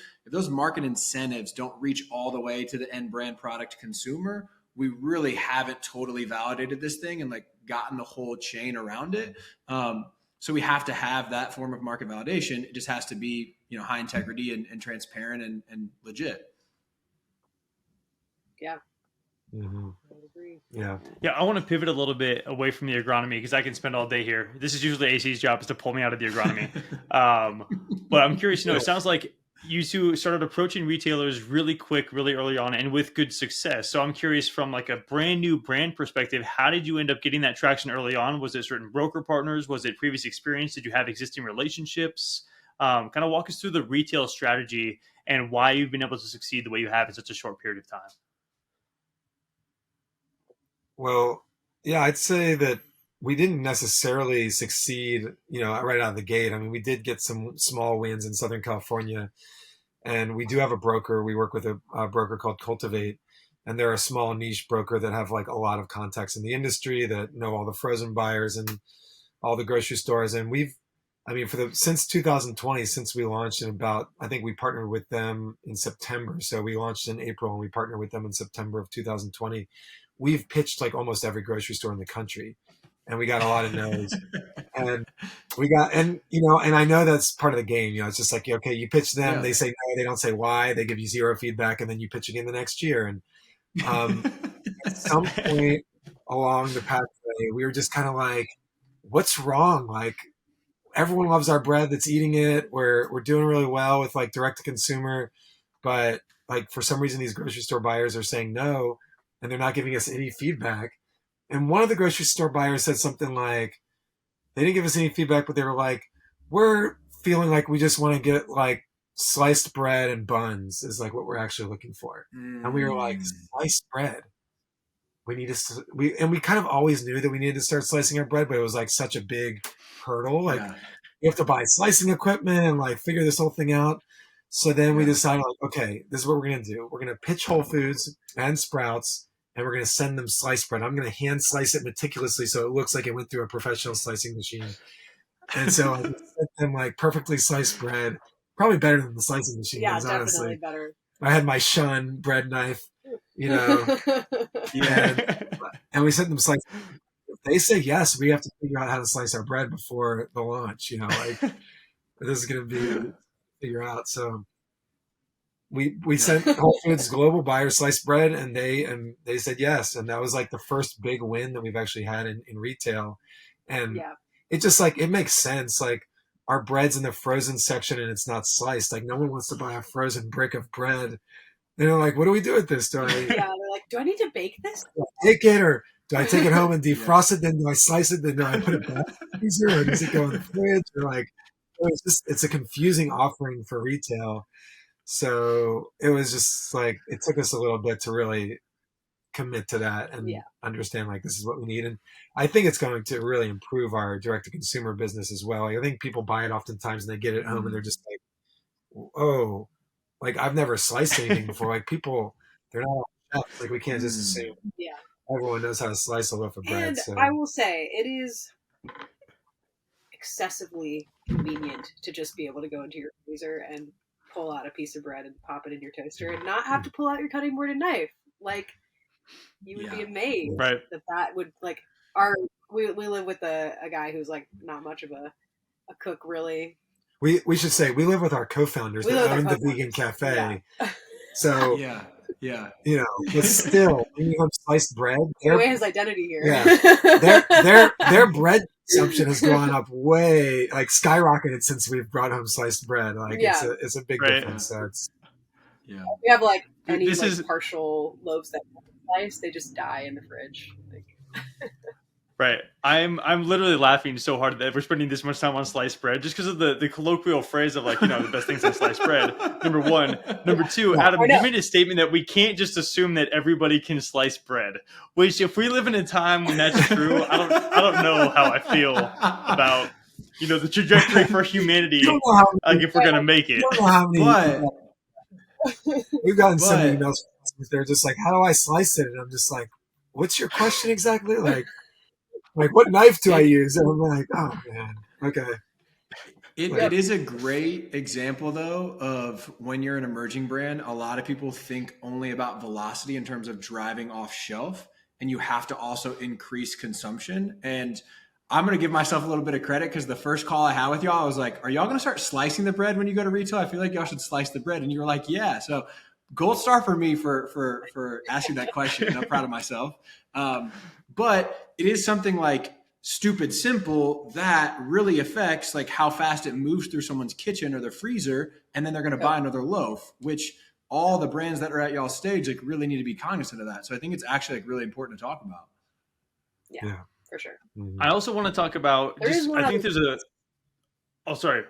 Speaker 2: market incentives don't reach all the way to the end brand product consumer, we really haven't totally validated this thing and like gotten the whole chain around it. So we have to have that form of market validation. It just has to be, you know, high integrity and transparent and legit.
Speaker 3: Yeah.
Speaker 4: Mm-hmm.
Speaker 3: I agree.
Speaker 4: Yeah.
Speaker 1: Yeah, I want to pivot a little bit away from the agronomy because I can spend all day here. This is usually AC's job, is to pull me out of the agronomy. But I'm curious to know, it sounds like you two started approaching retailers really quick, really early on, and with good success. So I'm curious, from like a brand new brand perspective, how did you end up getting that traction early on? Was it certain broker partners? Was it previous experience? Did you have existing relationships? Kind of walk us through the retail strategy and why you've been able to succeed the way you have in such a short period of time.
Speaker 4: Well, yeah, I'd say that we didn't necessarily succeed, right out of the gate. I mean, we did get some small wins in Southern California, and we do have a broker. We work with a broker called Cultivate, and they're a small niche broker that have like a lot of contacts in the industry that know all the frozen buyers and all the grocery stores. And since 2020, since we launched I think we partnered with them in September. So we launched in April and we partnered with them in September of 2020. We've pitched like almost every grocery store in the country, and we got a lot of no's. And and I know that's part of the game. It's just like, okay, you pitch them, they say no, they don't say why, they give you zero feedback, and then you pitch again the next year. And at some point along the pathway, we were just kind of like, what's wrong? Like, everyone loves our bread that's eating it. We're doing really well with like direct to consumer, but like for some reason these grocery store buyers are saying no, and they're not giving us any feedback. And one of the grocery store buyers said something like, they didn't give us any feedback, but they were like, we're feeling like we just want to get like sliced bread and buns is like what we're actually looking for. And we were like, sliced bread. We kind of always knew that we needed to start slicing our bread, but it was like such a big hurdle. Like we have to buy slicing equipment and like figure this whole thing out. So then we decided, like, okay, this is what we're going to do. We're going to pitch Whole Foods and Sprouts, and we're going to send them sliced bread. I'm going to hand slice it meticulously so it looks like it went through a professional slicing machine. And so I sent them like perfectly sliced bread, probably better than the slicing machine.
Speaker 3: Yeah,
Speaker 4: was,
Speaker 3: definitely
Speaker 4: honestly.
Speaker 3: better.
Speaker 4: I had my Shun bread knife, and we sent them sliced. If they say yes, we have to figure out how to slice our bread before the launch. Like this is going to be figure out. So we sent Whole Foods global buyer sliced bread, and they said yes, and that was like the first big win that we've actually had in retail. And it just like, it makes sense. Like our bread's in the frozen section and it's not sliced. Like no one wants to buy a frozen brick of bread. They're like, what do we do with this? They're like,
Speaker 3: do I need to bake this?
Speaker 4: Do I take it, or do I take it home and defrost it? Then do I slice it? Then do I put it back in the freezer, or does it go in the fridge? Or like, it's a confusing offering for retail. So it was just like, it took us a little bit to really commit to that and understand like this is what we need. And I think it's going to really improve our direct to consumer business as well. Like, I think people buy it oftentimes and they get it home and they're just like, oh, like I've never sliced anything before. Like people, they're not chefs. Like we can't just assume everyone knows how to slice a loaf of bread.
Speaker 3: And
Speaker 4: so.
Speaker 3: I will say it is excessively convenient to just be able to go into your freezer and pull out a piece of bread and pop it in your toaster and not have to pull out your cutting board and knife. Like you would be amazed that would like we live with a guy who's like not much of a cook really.
Speaker 4: We should say we live with our co-founders that own the vegan cafe. So but still, when you have sliced bread,
Speaker 3: his identity here.
Speaker 4: Their bread consumption has gone up way, like skyrocketed since we've brought home sliced bread. Like it's a big difference. So it's
Speaker 3: we have like any partial loaves that slice, they just die in the fridge. Like.
Speaker 1: Right. I'm literally laughing so hard that we're spending this much time on sliced bread just because of the colloquial phrase of like, the best things on sliced bread. Number one. Number two, Adam, you made a statement that we can't just assume that everybody can slice bread. Which if we live in a time when that's true, I don't know how I feel about the trajectory for humanity. Like if we're gonna make it.
Speaker 4: We've gotten so many emails. They're just like, how do I slice it? And I'm just like, what's your question exactly? Like what knife do I use? And I'm like, oh man, okay.
Speaker 2: It is a great example though of when you're an emerging brand, a lot of people think only about velocity in terms of driving off shelf, and you have to also increase consumption. And I'm going to give myself a little bit of credit because the first call I had with y'all, I was like, are y'all going to start slicing the bread when you go to retail? I feel like y'all should slice the bread. And you were like, yeah. So gold star for me for asking that question. And I'm proud of myself. But it is something like stupid simple that really affects like how fast it moves through someone's kitchen or their freezer. And then they're going to buy another loaf, which all the brands that are at y'all's stage like really need to be cognizant of that. So I think it's actually like really important to talk about.
Speaker 3: Yeah. For sure.
Speaker 1: I also want to talk about oh, sorry.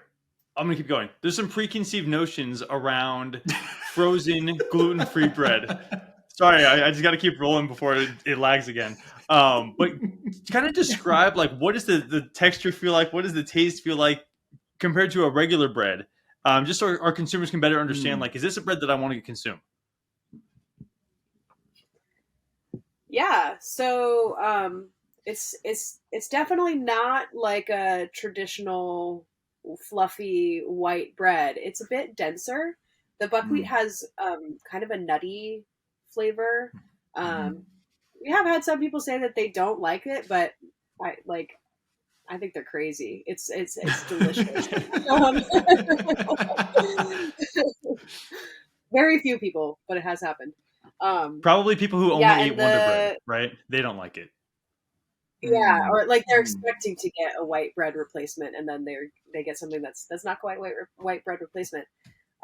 Speaker 1: I'm going to keep going. There's some preconceived notions around frozen gluten-free bread. Sorry, I just got to keep rolling before it lags again. But kind of describe like what does the texture feel like? What does the taste feel like compared to a regular bread? Just so our consumers can better understand, like, is this a bread that I want to consume?
Speaker 3: Yeah. So it's definitely not like a traditional fluffy white bread. It's a bit denser. The buckwheat has kind of a nutty flavor. We have had some people say that they don't like it, but I think they're crazy. It's delicious. Very few people, but it has happened.
Speaker 1: Probably people who only
Speaker 3: Yeah,
Speaker 1: ate
Speaker 3: and
Speaker 1: Wonder Bread, right? They don't like it.
Speaker 3: yeah, or like they're expecting to get a white bread replacement, and then they get something that's not quite white bread replacement.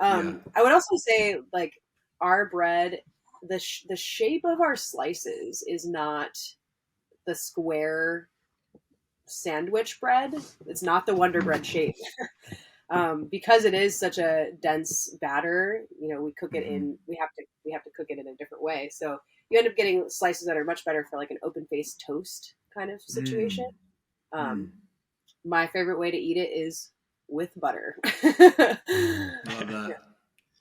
Speaker 3: I would also say like our bread, the shape of our slices is not the square sandwich bread. It's not the Wonder Bread shape. Because it is such a dense batter, we cook it in. We have to cook it in a different way. So you end up getting slices that are much better for like an open faced toast kind of situation. My favorite way to eat it is with butter.
Speaker 2: Love that.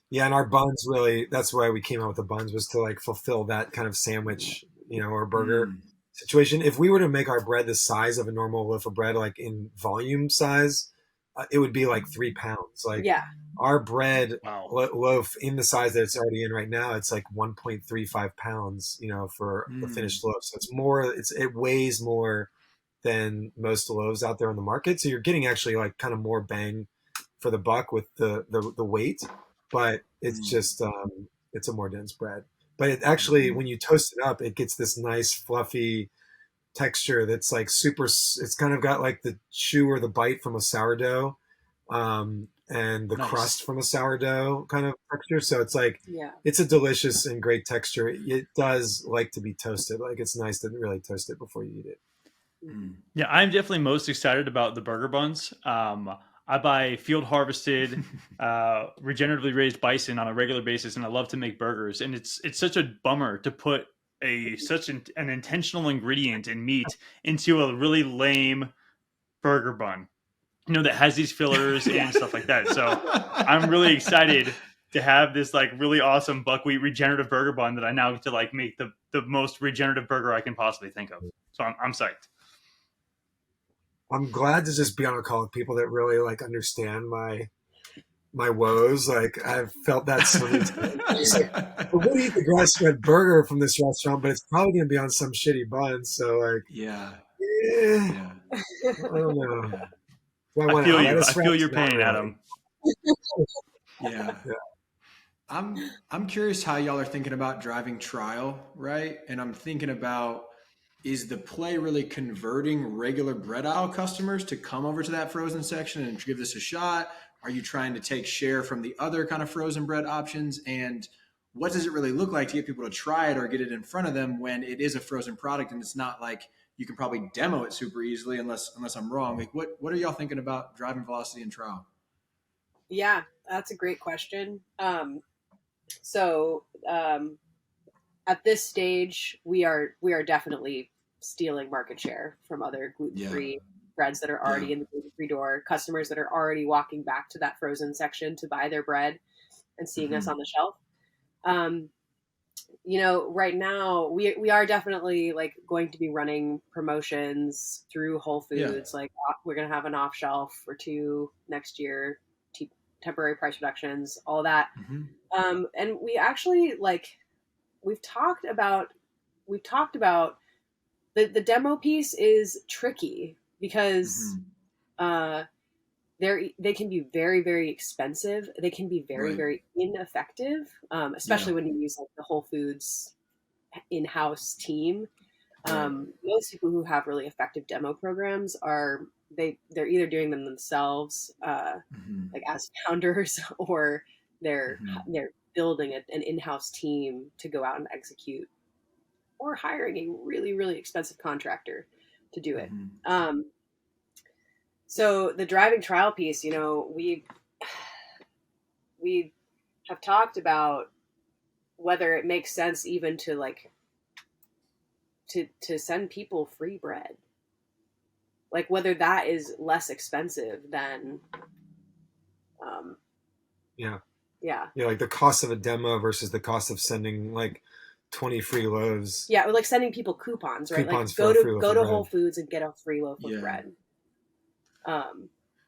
Speaker 4: Yeah, and our buns really, that's why we came out with the buns, was to like fulfill that kind of sandwich, or burger situation. If we were to make our bread the size of a normal loaf of bread, like in volume size, it would be like 3 pounds. Like our bread loaf in the size that it's already in right now, it's like 1.35 pounds, for the finished loaf. So it's more, it weighs more than most loaves out there on the market. So you're getting actually like kind of more bang for the buck with the weight, but it's just, it's a more dense bread. But it actually, when you toast it up, it gets this nice fluffy texture that's like super, it's kind of got like the chew or the bite from a sourdough, and the crust from a sourdough kind of texture. So it's like, it's a delicious and great texture. It does like to be toasted. Like it's nice to really toast it before you eat it.
Speaker 1: Yeah, I'm definitely most excited about the burger buns. I buy field harvested, regeneratively raised bison on a regular basis, and I love to make burgers. And it's such a bummer to put such an intentional ingredient in meat into a really lame burger bun, that has these fillers and stuff like that. So I'm really excited to have this like really awesome buckwheat regenerative burger bun that I now get to like make the most regenerative burger I can possibly think of. So I'm psyched.
Speaker 4: I'm glad to just be on a call with people that really like understand my woes. Like I've felt that so many times. It's like, we're gonna eat the grass-fed burger from this restaurant, but it's probably gonna be on some shitty bun. So like, I don't know.
Speaker 1: I feel you. I feel your pain, Adam.
Speaker 2: Yeah. I'm curious how y'all are thinking about driving trial, right? And I'm thinking about, is the play really converting regular bread aisle customers to come over to that frozen section and give this a shot? Are you trying to take share from the other kind of frozen bread options? And what does it really look like to get people to try it or get it in front of them when it is a frozen product and it's not like you can probably demo it super easily unless I'm wrong? Like what are y'all thinking about driving velocity and trial?
Speaker 3: Yeah, that's a great question. So at this stage, we are definitely stealing market share from other gluten-free breads that are already in the gluten-free door, customers that are already walking back to that frozen section to buy their bread and seeing us on the shelf. Right now we are definitely like going to be running promotions through Whole Foods. Like we're going to have an off shelf or 2 next year, temporary price reductions, all that. And we actually we've talked about the demo piece is tricky because they can be very, very expensive. They can be very, very ineffective, especially when you use like the Whole Foods in-house team. Most people who have really effective demo programs they're either doing them themselves, like as founders, or they're building an in-house team to go out and execute, or hiring a really, really expensive contractor to do it. So the driving trial piece, we have talked about whether it makes sense even to like to send people free bread. Like whether that is less expensive than,
Speaker 4: Yeah.
Speaker 3: yeah,
Speaker 4: Like the cost of a demo versus the cost of sending like 20 free loaves.
Speaker 3: yeah, or like sending people coupons, right?
Speaker 4: Coupons
Speaker 3: like
Speaker 4: for a free loaf
Speaker 3: go
Speaker 4: of
Speaker 3: to
Speaker 4: bread.
Speaker 3: Whole Foods and get a free loaf of
Speaker 2: Yeah.
Speaker 3: bread.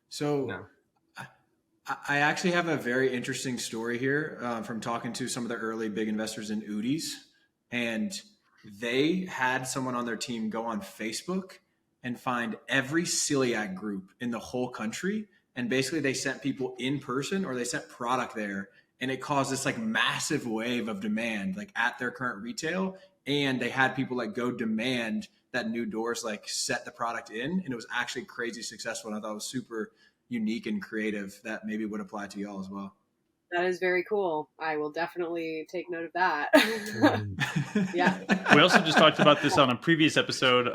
Speaker 2: So
Speaker 4: No.
Speaker 2: I actually have a very interesting story here from talking to some of the early big investors in Udis, and they had someone on their team go on Facebook and find every celiac group in the whole country, and basically they sent people in person or they sent product there, and it caused this like massive wave of demand like at their current retail, and they had people like go demand that New Doors like set the product in, and it was actually crazy successful, and I thought it was super unique and creative that maybe would apply to y'all as well.
Speaker 3: That is very cool. I will definitely take note of that. Yeah.
Speaker 1: We also just talked about this on a previous episode.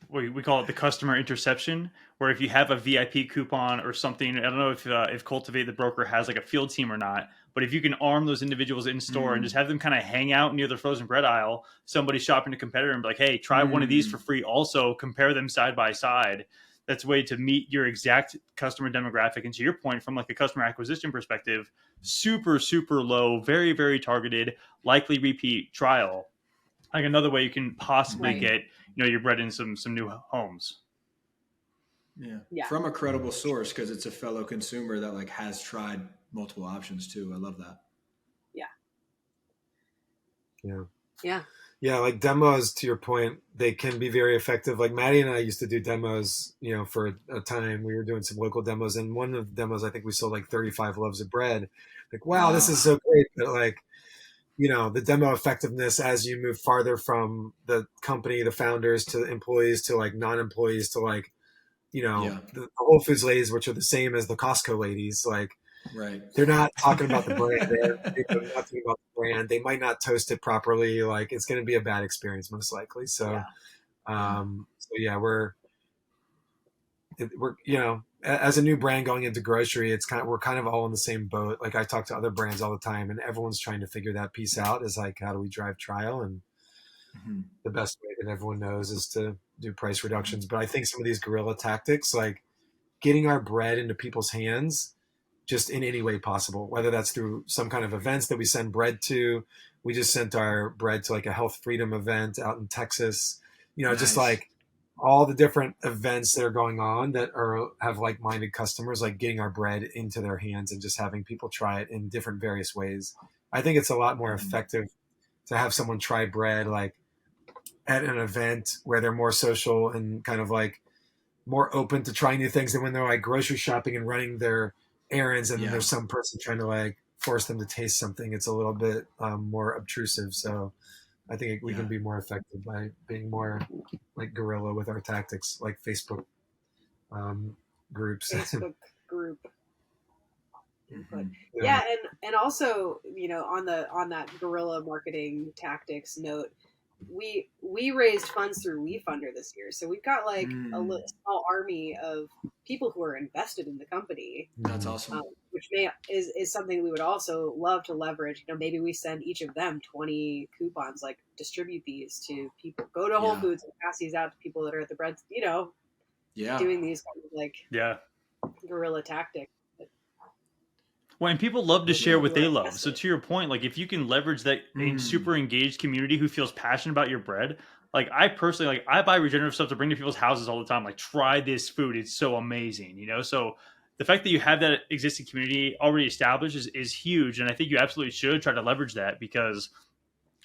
Speaker 1: We call it the customer interception, where if you have a VIP coupon or something, I don't know if Cultivate the broker has like a field team or not, but if you can arm those individuals in store and just have them kind of hang out near the frozen bread aisle, somebody shopping a competitor and be like, hey, try one of these for free. Also compare them side by side. That's a way to meet your exact customer demographic. And to your point, from like a customer acquisition perspective, super, super low, very, very targeted, likely repeat trial. Like another way you can possibly
Speaker 3: Right.
Speaker 1: get, your bread in some new homes.
Speaker 3: Yeah.
Speaker 2: From a credible source, because it's a fellow consumer that like has tried multiple options too. I love that.
Speaker 4: Yeah, like demos, to your point, they can be very effective. Like Maddie and I used to do demos, for a time. We were doing some local demos, and one of the demos, I think we sold like 35 loaves of bread. Like, wow, this is so great. But like, the demo effectiveness as you move farther from the company, the founders, to the employees, to like non-employees, to like, the Whole Foods ladies, which are the same as the Costco ladies, like,
Speaker 2: right.
Speaker 4: They're not talking about the brand. They're talking about the brand. They might not toast it properly. Like it's going to be a bad experience most likely. So, we're as a new brand going into grocery, we're kind of all in the same boat. Like I talk to other brands all the time, and everyone's trying to figure that piece out. Is like, how do we drive trial? And the best way that everyone knows is to do price reductions. But I think some of these guerrilla tactics, like getting our bread into people's hands, just in any way possible, whether that's through some kind of events that we send bread to. We just sent our bread to like a health freedom event out in Texas,
Speaker 2: Nice.
Speaker 4: Just like all the different events that are going on that have like-minded customers, like getting our bread into their hands and just having people try it in different various ways. I think it's a lot more effective to have someone try bread like at an event where they're more social and kind of like more open to trying new things than when they're like grocery shopping and running their errands, and then there's some person trying to like force them to taste something. It's a little bit more obtrusive. So I think we can be more effective by being more like guerrilla with our tactics, like Facebook groups.
Speaker 3: Facebook group.
Speaker 2: Mhm.
Speaker 3: Yeah, and also, on that guerrilla marketing tactics note, we raised funds through WeFunder this year, so we've got like a small army of people who are invested in the company.
Speaker 2: That's awesome.
Speaker 3: Which is something we would also love to leverage. Maybe we send each of them 20 coupons, like distribute these to people. Go to Whole Foods and pass these out to people that are at the bread, doing these kind of like guerrilla tactics.
Speaker 1: Well, and people love to share what they love. So to your point, like if you can leverage that super engaged community who feels passionate about your bread, like I personally, like I buy regenerative stuff to bring to people's houses all the time. Like try this food. It's so amazing, So the fact that you have that existing community already established is huge. And I think you absolutely should try to leverage that, because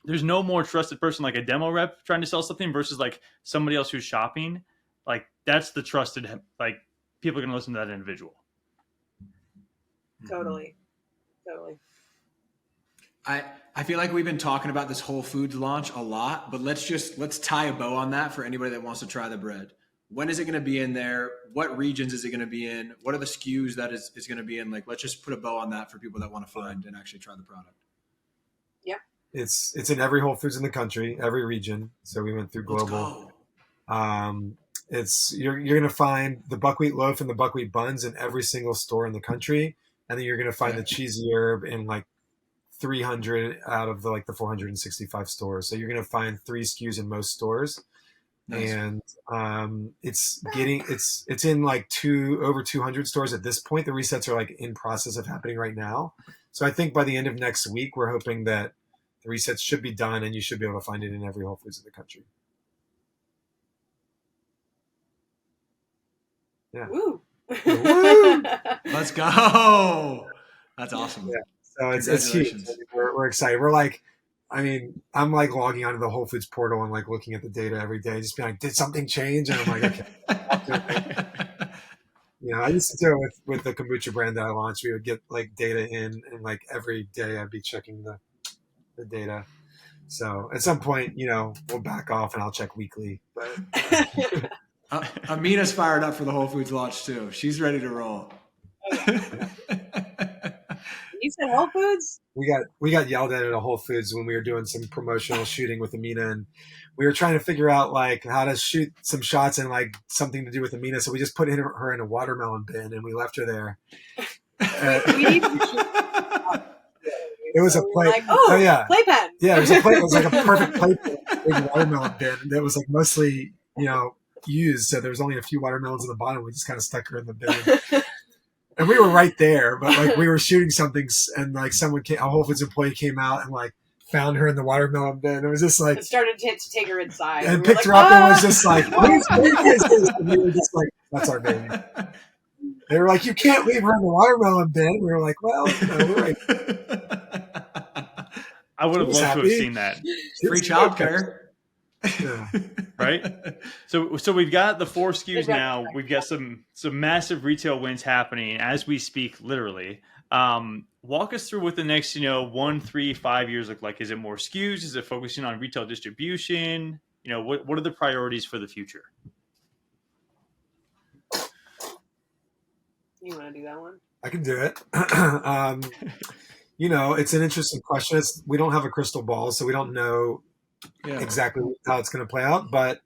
Speaker 1: there's no more trusted person like a demo rep trying to sell something versus like somebody else who's shopping. Like that's the trusted, like people are going to listen to that individual.
Speaker 3: Totally.
Speaker 2: I feel like we've been talking about this Whole Foods launch a lot, but let's tie a bow on that for anybody that wants to try the bread. When is it going to be in there? What regions is it going to be in? What are the SKUs that is going to be in? Like, let's just put a bow on that for people that want to find and actually try the product.
Speaker 3: Yeah.
Speaker 4: It's in every Whole Foods in the country, every region. So we went through global. You're going to find the buckwheat loaf and the buckwheat buns in every single store in the country. And then you're going to find the cheesy herb in like 300 out of the 465 stores. So you're going to find 3 SKUs in most stores. Nice. And it's in over 200 stores at this point. The resets are in process of happening right now. So I think by the end of next week, we're hoping that the resets should be done and you should be able to find it in every Whole Foods in the country. Yeah.
Speaker 3: Woo.
Speaker 2: Woo. Let's go. That's awesome.
Speaker 4: Yeah. So it's huge. We're excited. I'm logging onto the Whole Foods portal and looking at the data every day, just being did something change? And I'm okay. I used to do it with the kombucha brand that I launched. We would get data in, and every day I'd be checking the data. So at some point, we'll back off and I'll check weekly. But
Speaker 2: Amina's fired up for the Whole Foods launch too. She's ready to roll.
Speaker 3: You said Whole Foods?
Speaker 4: We got yelled at a Whole Foods when we were doing some promotional shooting with Amina, and we were trying to figure out how to shoot some shots and something to do with Amina. So we just put her in a watermelon bin and we left her there.
Speaker 3: We need to shoot.
Speaker 4: It was a play.
Speaker 3: Yeah, playpen.
Speaker 4: Yeah, it was a play. It was a perfect playpen, big watermelon bin that was mostly used. So there was only a few watermelons in the bottom. We just kind of stuck her in the bin. And we were right there, but we were shooting something, and a Whole Foods employee came out and found her in the watermelon bin. It was just
Speaker 3: and started to take her inside,
Speaker 4: and picked her up and was just whose baby is this? And we were just that's our baby. They were you can't leave her in the watermelon bin. We were well, we're right.
Speaker 1: I would have loved to have seen that.
Speaker 2: Free childcare.
Speaker 4: Yeah.
Speaker 1: Right. So we've got the 4 SKUs now. We've got some massive retail wins happening as we speak, literally. Walk us through what the next 1, 3, 5 years look like. Is it more SKUs? Is it focusing on retail distribution? What are the priorities for the future?
Speaker 3: You want to do that one?
Speaker 4: I can do it. It's an interesting question. We don't have a crystal ball, so we don't know exactly how it's going to play out. But,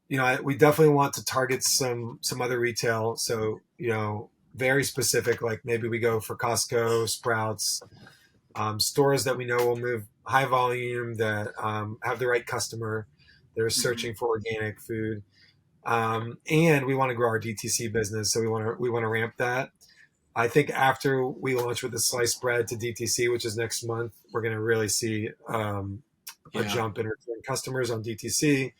Speaker 4: we definitely want to target some other retail. So, very specific, maybe we go for Costco, Sprouts, stores that we know will move high volume, that have the right customer. They're searching for organic food. And we want to grow our DTC business. So we want to ramp that. I think after we launch with the sliced bread to DTC, which is next month, we're going to really see a jump in return customers on DTC.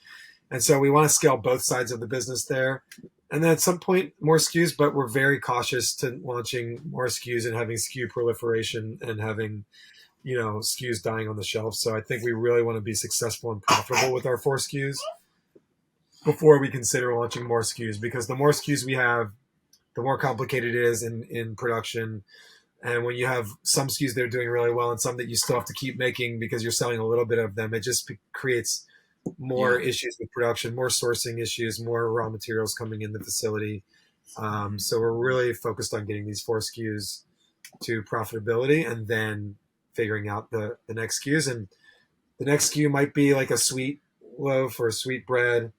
Speaker 4: And so we want to scale both sides of the business there. And then at some point, more SKUs, but we're very cautious to launching more SKUs and having SKU proliferation and having, SKUs dying on the shelf. So I think we really want to be successful and profitable with our 4 SKUs before we consider launching more SKUs, because the more SKUs we have, the more complicated it is in production. And when you have some SKUs that are doing really well and some that you still have to keep making because you're selling a little bit of them, it just creates more issues with production, more sourcing issues, more raw materials coming in the facility. So we're really focused on getting these 4 SKUs to profitability and then figuring out the next SKUs. And the next SKU might be a sweet loaf or a sweet bread.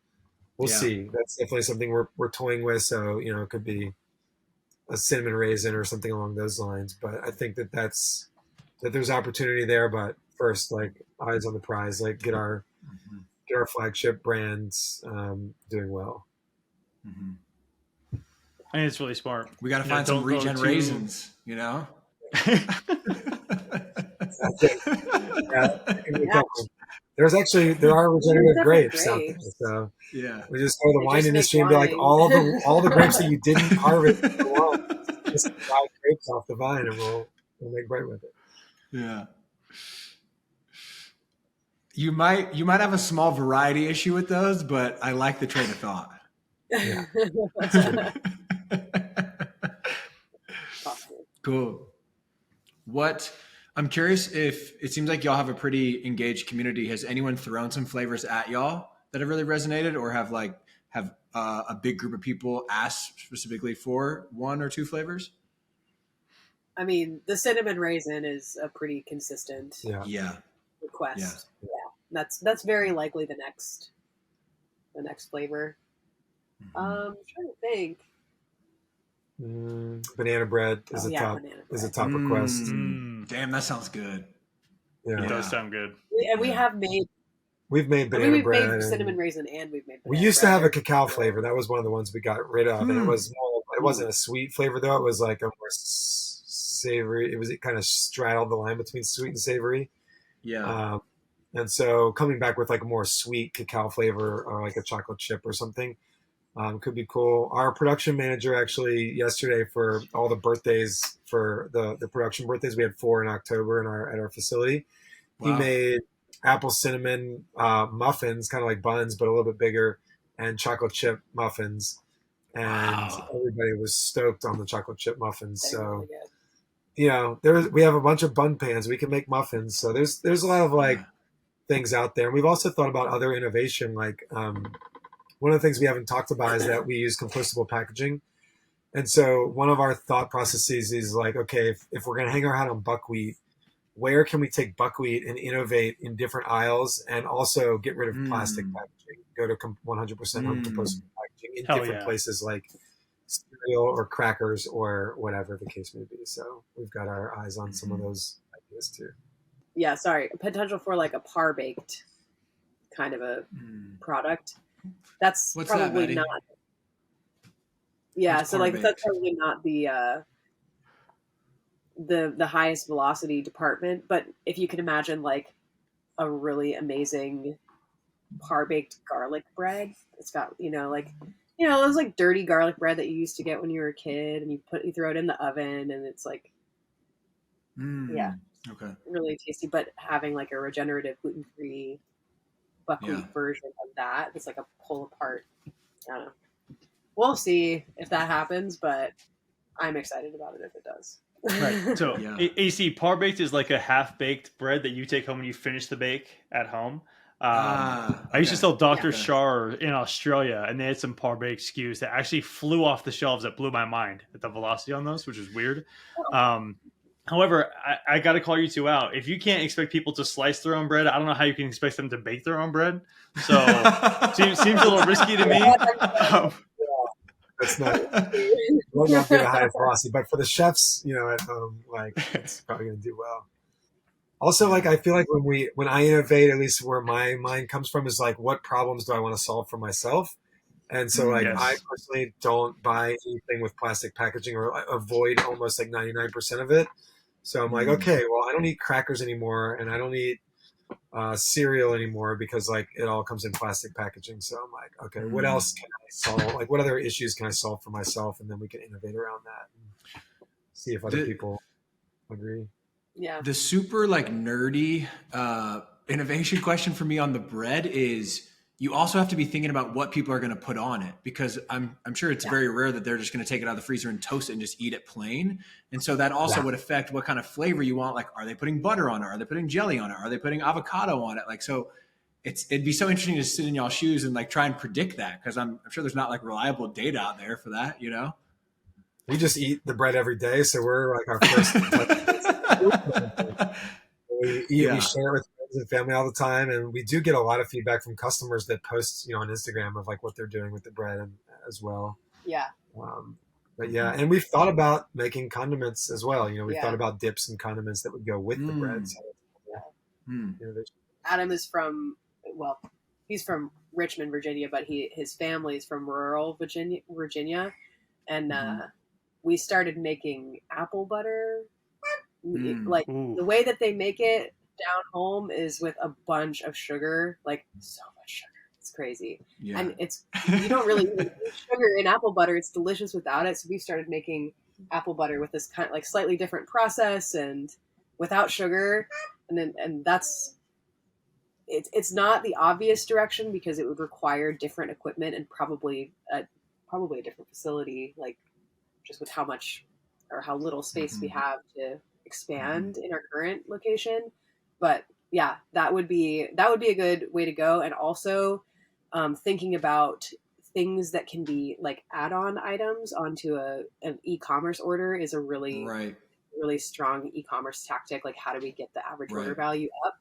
Speaker 4: We'll see. That's definitely something we're toying with. So, it could be a cinnamon raisin or something along those lines. But I think that there's opportunity there. But first, eyes on the prize, get our flagship brands doing well.
Speaker 1: I think it's really smart.
Speaker 2: We got to find some regen raisins,
Speaker 4: There are regenerative grapes out there. So we just go to the wine industry and be all the grapes that you didn't harvest, just buy grapes off the vine and we'll make bread with it.
Speaker 2: Yeah. You might have a small variety issue with those, but I like the train of thought.
Speaker 4: Yeah.
Speaker 2: Cool. I'm curious if it seems like y'all have a pretty engaged community. Has anyone thrown some flavors at y'all that have really resonated, or have a big group of people ask specifically for 1 or 2 flavors?
Speaker 3: I mean, the cinnamon raisin is a pretty consistent request. Yeah. That's very likely the next flavor. I'm trying to think.
Speaker 4: Banana bread is a top request.
Speaker 2: Damn, that sounds good.
Speaker 1: It does sound good.
Speaker 3: And we have made.
Speaker 4: We've made banana
Speaker 3: we've
Speaker 4: bread.
Speaker 3: made cinnamon raisin, and we've made.
Speaker 4: We used to have a cacao flavor. That was one of the ones we got rid of, and it was more, it wasn't a sweet flavor though. It was like a more savory. It kind of straddled the line between sweet and savory.
Speaker 2: Yeah.
Speaker 4: And so coming back with like a more sweet cacao flavor or like a chocolate chip or something could be cool. Our production manager actually yesterday for all the birthdays for the production birthdays, we had 4 in October at our facility. Wow. He made apple cinnamon muffins, kind of like buns, but a little bit bigger, and chocolate chip muffins. And everybody was stoked on the chocolate chip muffins. So, you know, we have a bunch of bun pans. We can make muffins. So there's a lot of like things out there. And we've also thought about other innovation. Like one of the things we haven't talked about is that we use compostable packaging. And so one of our thought processes is like, okay, if we're going to hang our hat on buckwheat, where can we take buckwheat and innovate in different aisles and also get rid of plastic packaging, go to 100% compostable packaging in different places like cereal or crackers or whatever the case may be. So we've got our eyes on some of those ideas too.
Speaker 3: Yeah, sorry. Potential for like a par-baked kind of a product. That's probably not. Yeah, so like that's probably not the highest velocity department, but if you can imagine like a really amazing par-baked garlic bread, it's got those like dirty garlic bread that you used to get when you were a kid, and you throw it in the oven, and it's like really tasty, but having like a regenerative gluten-free buckwheat version of that, it's like a pull apart. I don't know, we'll see if that happens, but I'm excited about it if it does.
Speaker 1: Right. So AC, par baked is like a half baked bread that you take home when you finish the bake at home. I used to sell Dr. Shar in Australia, and they had some par baked SKUs that actually flew off the shelves. That blew my mind at the velocity on those, which is weird. However, I got to call you two out. If you can't expect people to slice their own bread, I don't know how you can expect them to bake their own bread. So seems a little risky to me.
Speaker 4: It's not get a high velocity, but for the chefs, at home, like it's probably going to do well. Also, like I feel like when I innovate, at least where my mind comes from is like, what problems do I want to solve for myself? And so, like I personally don't buy anything with plastic packaging, or avoid almost like 99% of it. So I'm like, okay, well, I don't eat crackers anymore, and I don't eat cereal anymore because like it all comes in plastic packaging. So I'm like, okay, what else can I solve? Like what other issues can I solve for myself? And then we can innovate around that and see if other people agree.
Speaker 2: Yeah. The super like nerdy innovation question for me on the bread is you also have to be thinking about what people are going to put on it, because I'm sure it's very rare that they're just going to take it out of the freezer and toast it and just eat it plain. And so that also would affect what kind of flavor you want. Like, are they putting butter on it? Are they putting jelly on it? Are they putting avocado on it? Like, so it'd be so interesting to sit in y'all's shoes and like try and predict that, because I'm sure there's not like reliable data out there for that,
Speaker 4: We just eat the bread every day, so we're like our first. We share it with friends and family all the time, and we do get a lot of feedback from customers that post, on Instagram of like what they're doing with the bread as well.
Speaker 3: Yeah.
Speaker 4: But and we've thought about making condiments as well. We've thought about dips and condiments that would go with the bread. So,
Speaker 3: Adam is he's from Richmond, Virginia, but his family is from rural Virginia, and we started making apple butter. The way that they make it down home is with a bunch of sugar, like so much sugar. It's crazy. Yeah. And you don't really need sugar in apple butter. It's delicious without it. So we started making apple butter with this kind of like slightly different process and without sugar. And that's, it's not the obvious direction, because it would require different equipment and probably a different facility, like just with how much or how little space we have to expand in our current location. But yeah, that would be a good way to go. And also thinking about things that can be like add-on items onto an e-commerce order is a really really strong e-commerce tactic. Like, how do we get the average order value up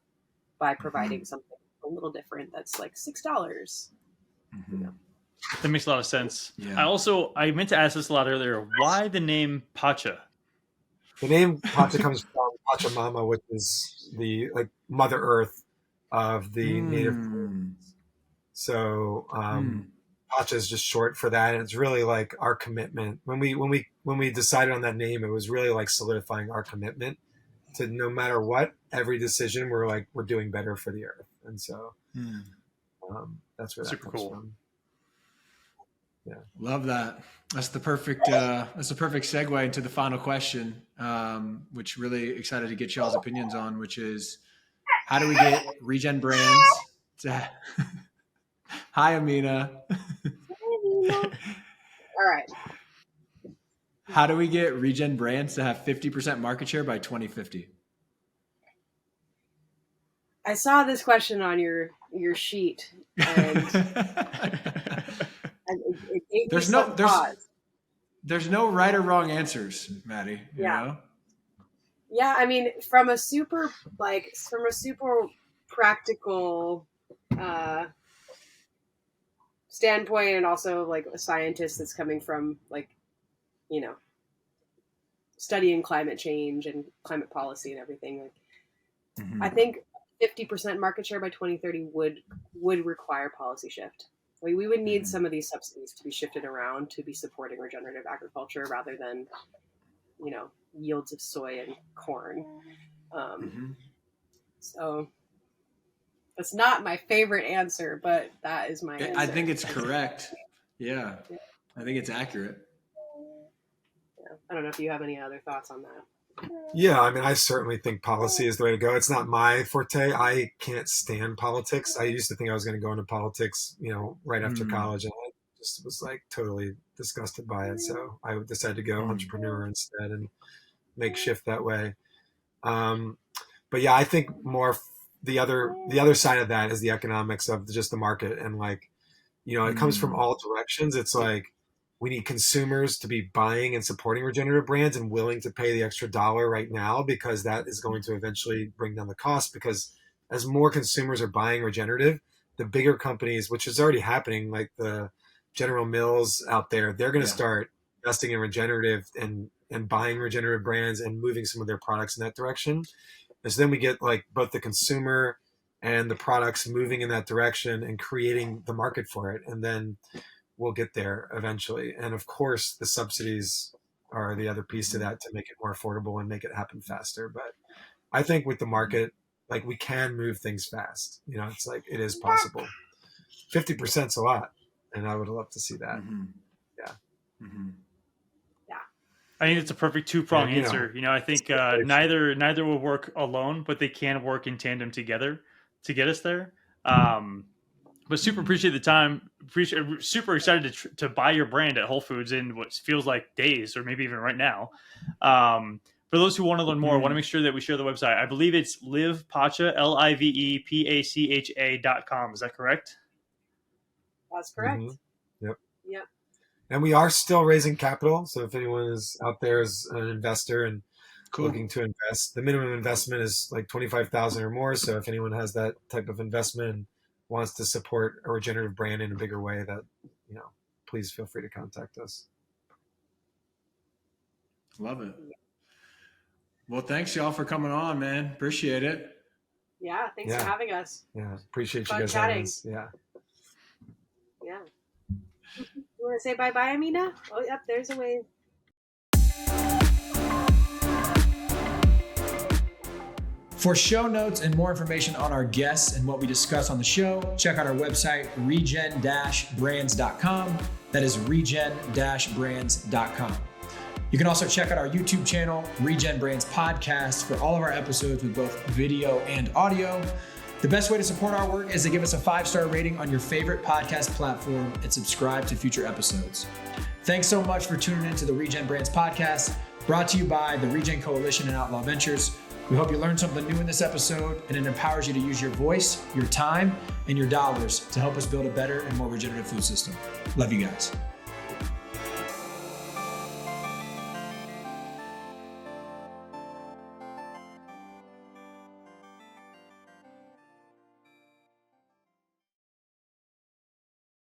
Speaker 3: by providing something a little different that's like $6?
Speaker 1: That makes a lot of sense. I meant to ask this a lot earlier. Why the name PACHA?
Speaker 4: The name PACHA comes from Pachamama, which is the like Mother Earth of the native. So Pacha is just short for that, and it's really like our commitment. When we decided on that name, it was really like solidifying our commitment to no matter what, every decision we're doing better for the earth, and so that's where that
Speaker 1: super
Speaker 4: comes
Speaker 1: cool.
Speaker 4: from. Yeah,
Speaker 2: love that. That's the perfect segue into the final question, which really excited to get y'all's opinions on, which is how do we get Regen Brands to Hi, Amina.
Speaker 3: All right.
Speaker 2: How do we get Regen Brands to have 50% market share by 2050?
Speaker 3: I saw this question on your sheet, and it gave me some pause.
Speaker 2: There's no right or wrong answers, Maddie. You know?
Speaker 3: Yeah, I mean, from a super practical standpoint, and also like a scientist that's coming from like, you know, studying climate change and climate policy and everything. Like, I think 50% market share by 2030 would require policy shift. Like, we would need some of these subsidies to be shifted around to be supporting regenerative agriculture rather than, you know, yields of soy and corn. So that's not my favorite answer, but that is my answer.
Speaker 2: I think it's correct. Yeah. I think it's accurate.
Speaker 3: Yeah. I don't know if you have any other thoughts on that.
Speaker 4: Yeah, I mean, I certainly think policy is the way to go. It's not my forte. I can't stand politics. I used to think I was going to go into politics, you know, right after college, and I just was like totally disgusted by it. So I decided to go entrepreneur instead and make shift that way. But yeah, I think more the other side of that is the economics of just the market, and like, you know, it comes from all directions. It's like, we need consumers to be buying and supporting regenerative brands and willing to pay the extra dollar right now, because that is going to eventually bring down the cost. Because as more consumers are buying regenerative, the bigger companies, which is already happening, like the General Mills out there, they're going to start investing in regenerative and buying regenerative brands and moving some of their products in that direction. And so then we get like both the consumer and the products moving in that direction and creating the market for it. And then we'll get there eventually. And of course, the subsidies are the other piece to that, to make it more affordable and make it happen faster. But I think with the market, like, we can move things fast. You know, it's like, it is possible. 50% is a lot, and I would love to see that.
Speaker 1: I think it's a perfect two-pronged answer. You know, I think neither will work alone, but they can work in tandem together to get us there. But super appreciate the time. Super excited to buy your brand at Whole Foods in what feels like days, or maybe even right now. For those who want to learn more, I want to make sure that we share the website. I believe it's livepacha, livepacha.com. Is that correct?
Speaker 3: That's correct.
Speaker 4: Yep.
Speaker 3: Yep.
Speaker 4: And we are still raising capital. So if anyone is out there as an investor and looking to invest, the minimum investment is like $25,000 or more. So if anyone has that type of investment and wants to support a regenerative brand in a bigger way, that, you know, please feel free to contact us.
Speaker 2: Love it. Well, thanks y'all for coming on, man. Appreciate it.
Speaker 3: Yeah. Thanks for having us.
Speaker 4: Yeah. Appreciate
Speaker 3: Fun
Speaker 4: you guys
Speaker 3: chatting.
Speaker 4: having us. Yeah.
Speaker 3: Yeah. You want to say bye-bye, Amina? Oh, yep. There's a wave.
Speaker 2: For show notes and more information on our guests and what we discuss on the show, check out our website, regen-brands.com. That is regen-brands.com. You can also check out our YouTube channel, Regen Brands Podcast, for all of our episodes with both video and audio. The best way to support our work is to give us a 5-star rating on your favorite podcast platform and subscribe to future episodes. Thanks so much for tuning in to the Regen Brands Podcast, brought to you by the Regen Coalition and Outlaw Ventures. We hope you learned something new in this episode, and it empowers you to use your voice, your time, and your dollars to help us build a better and more regenerative food system. Love you guys.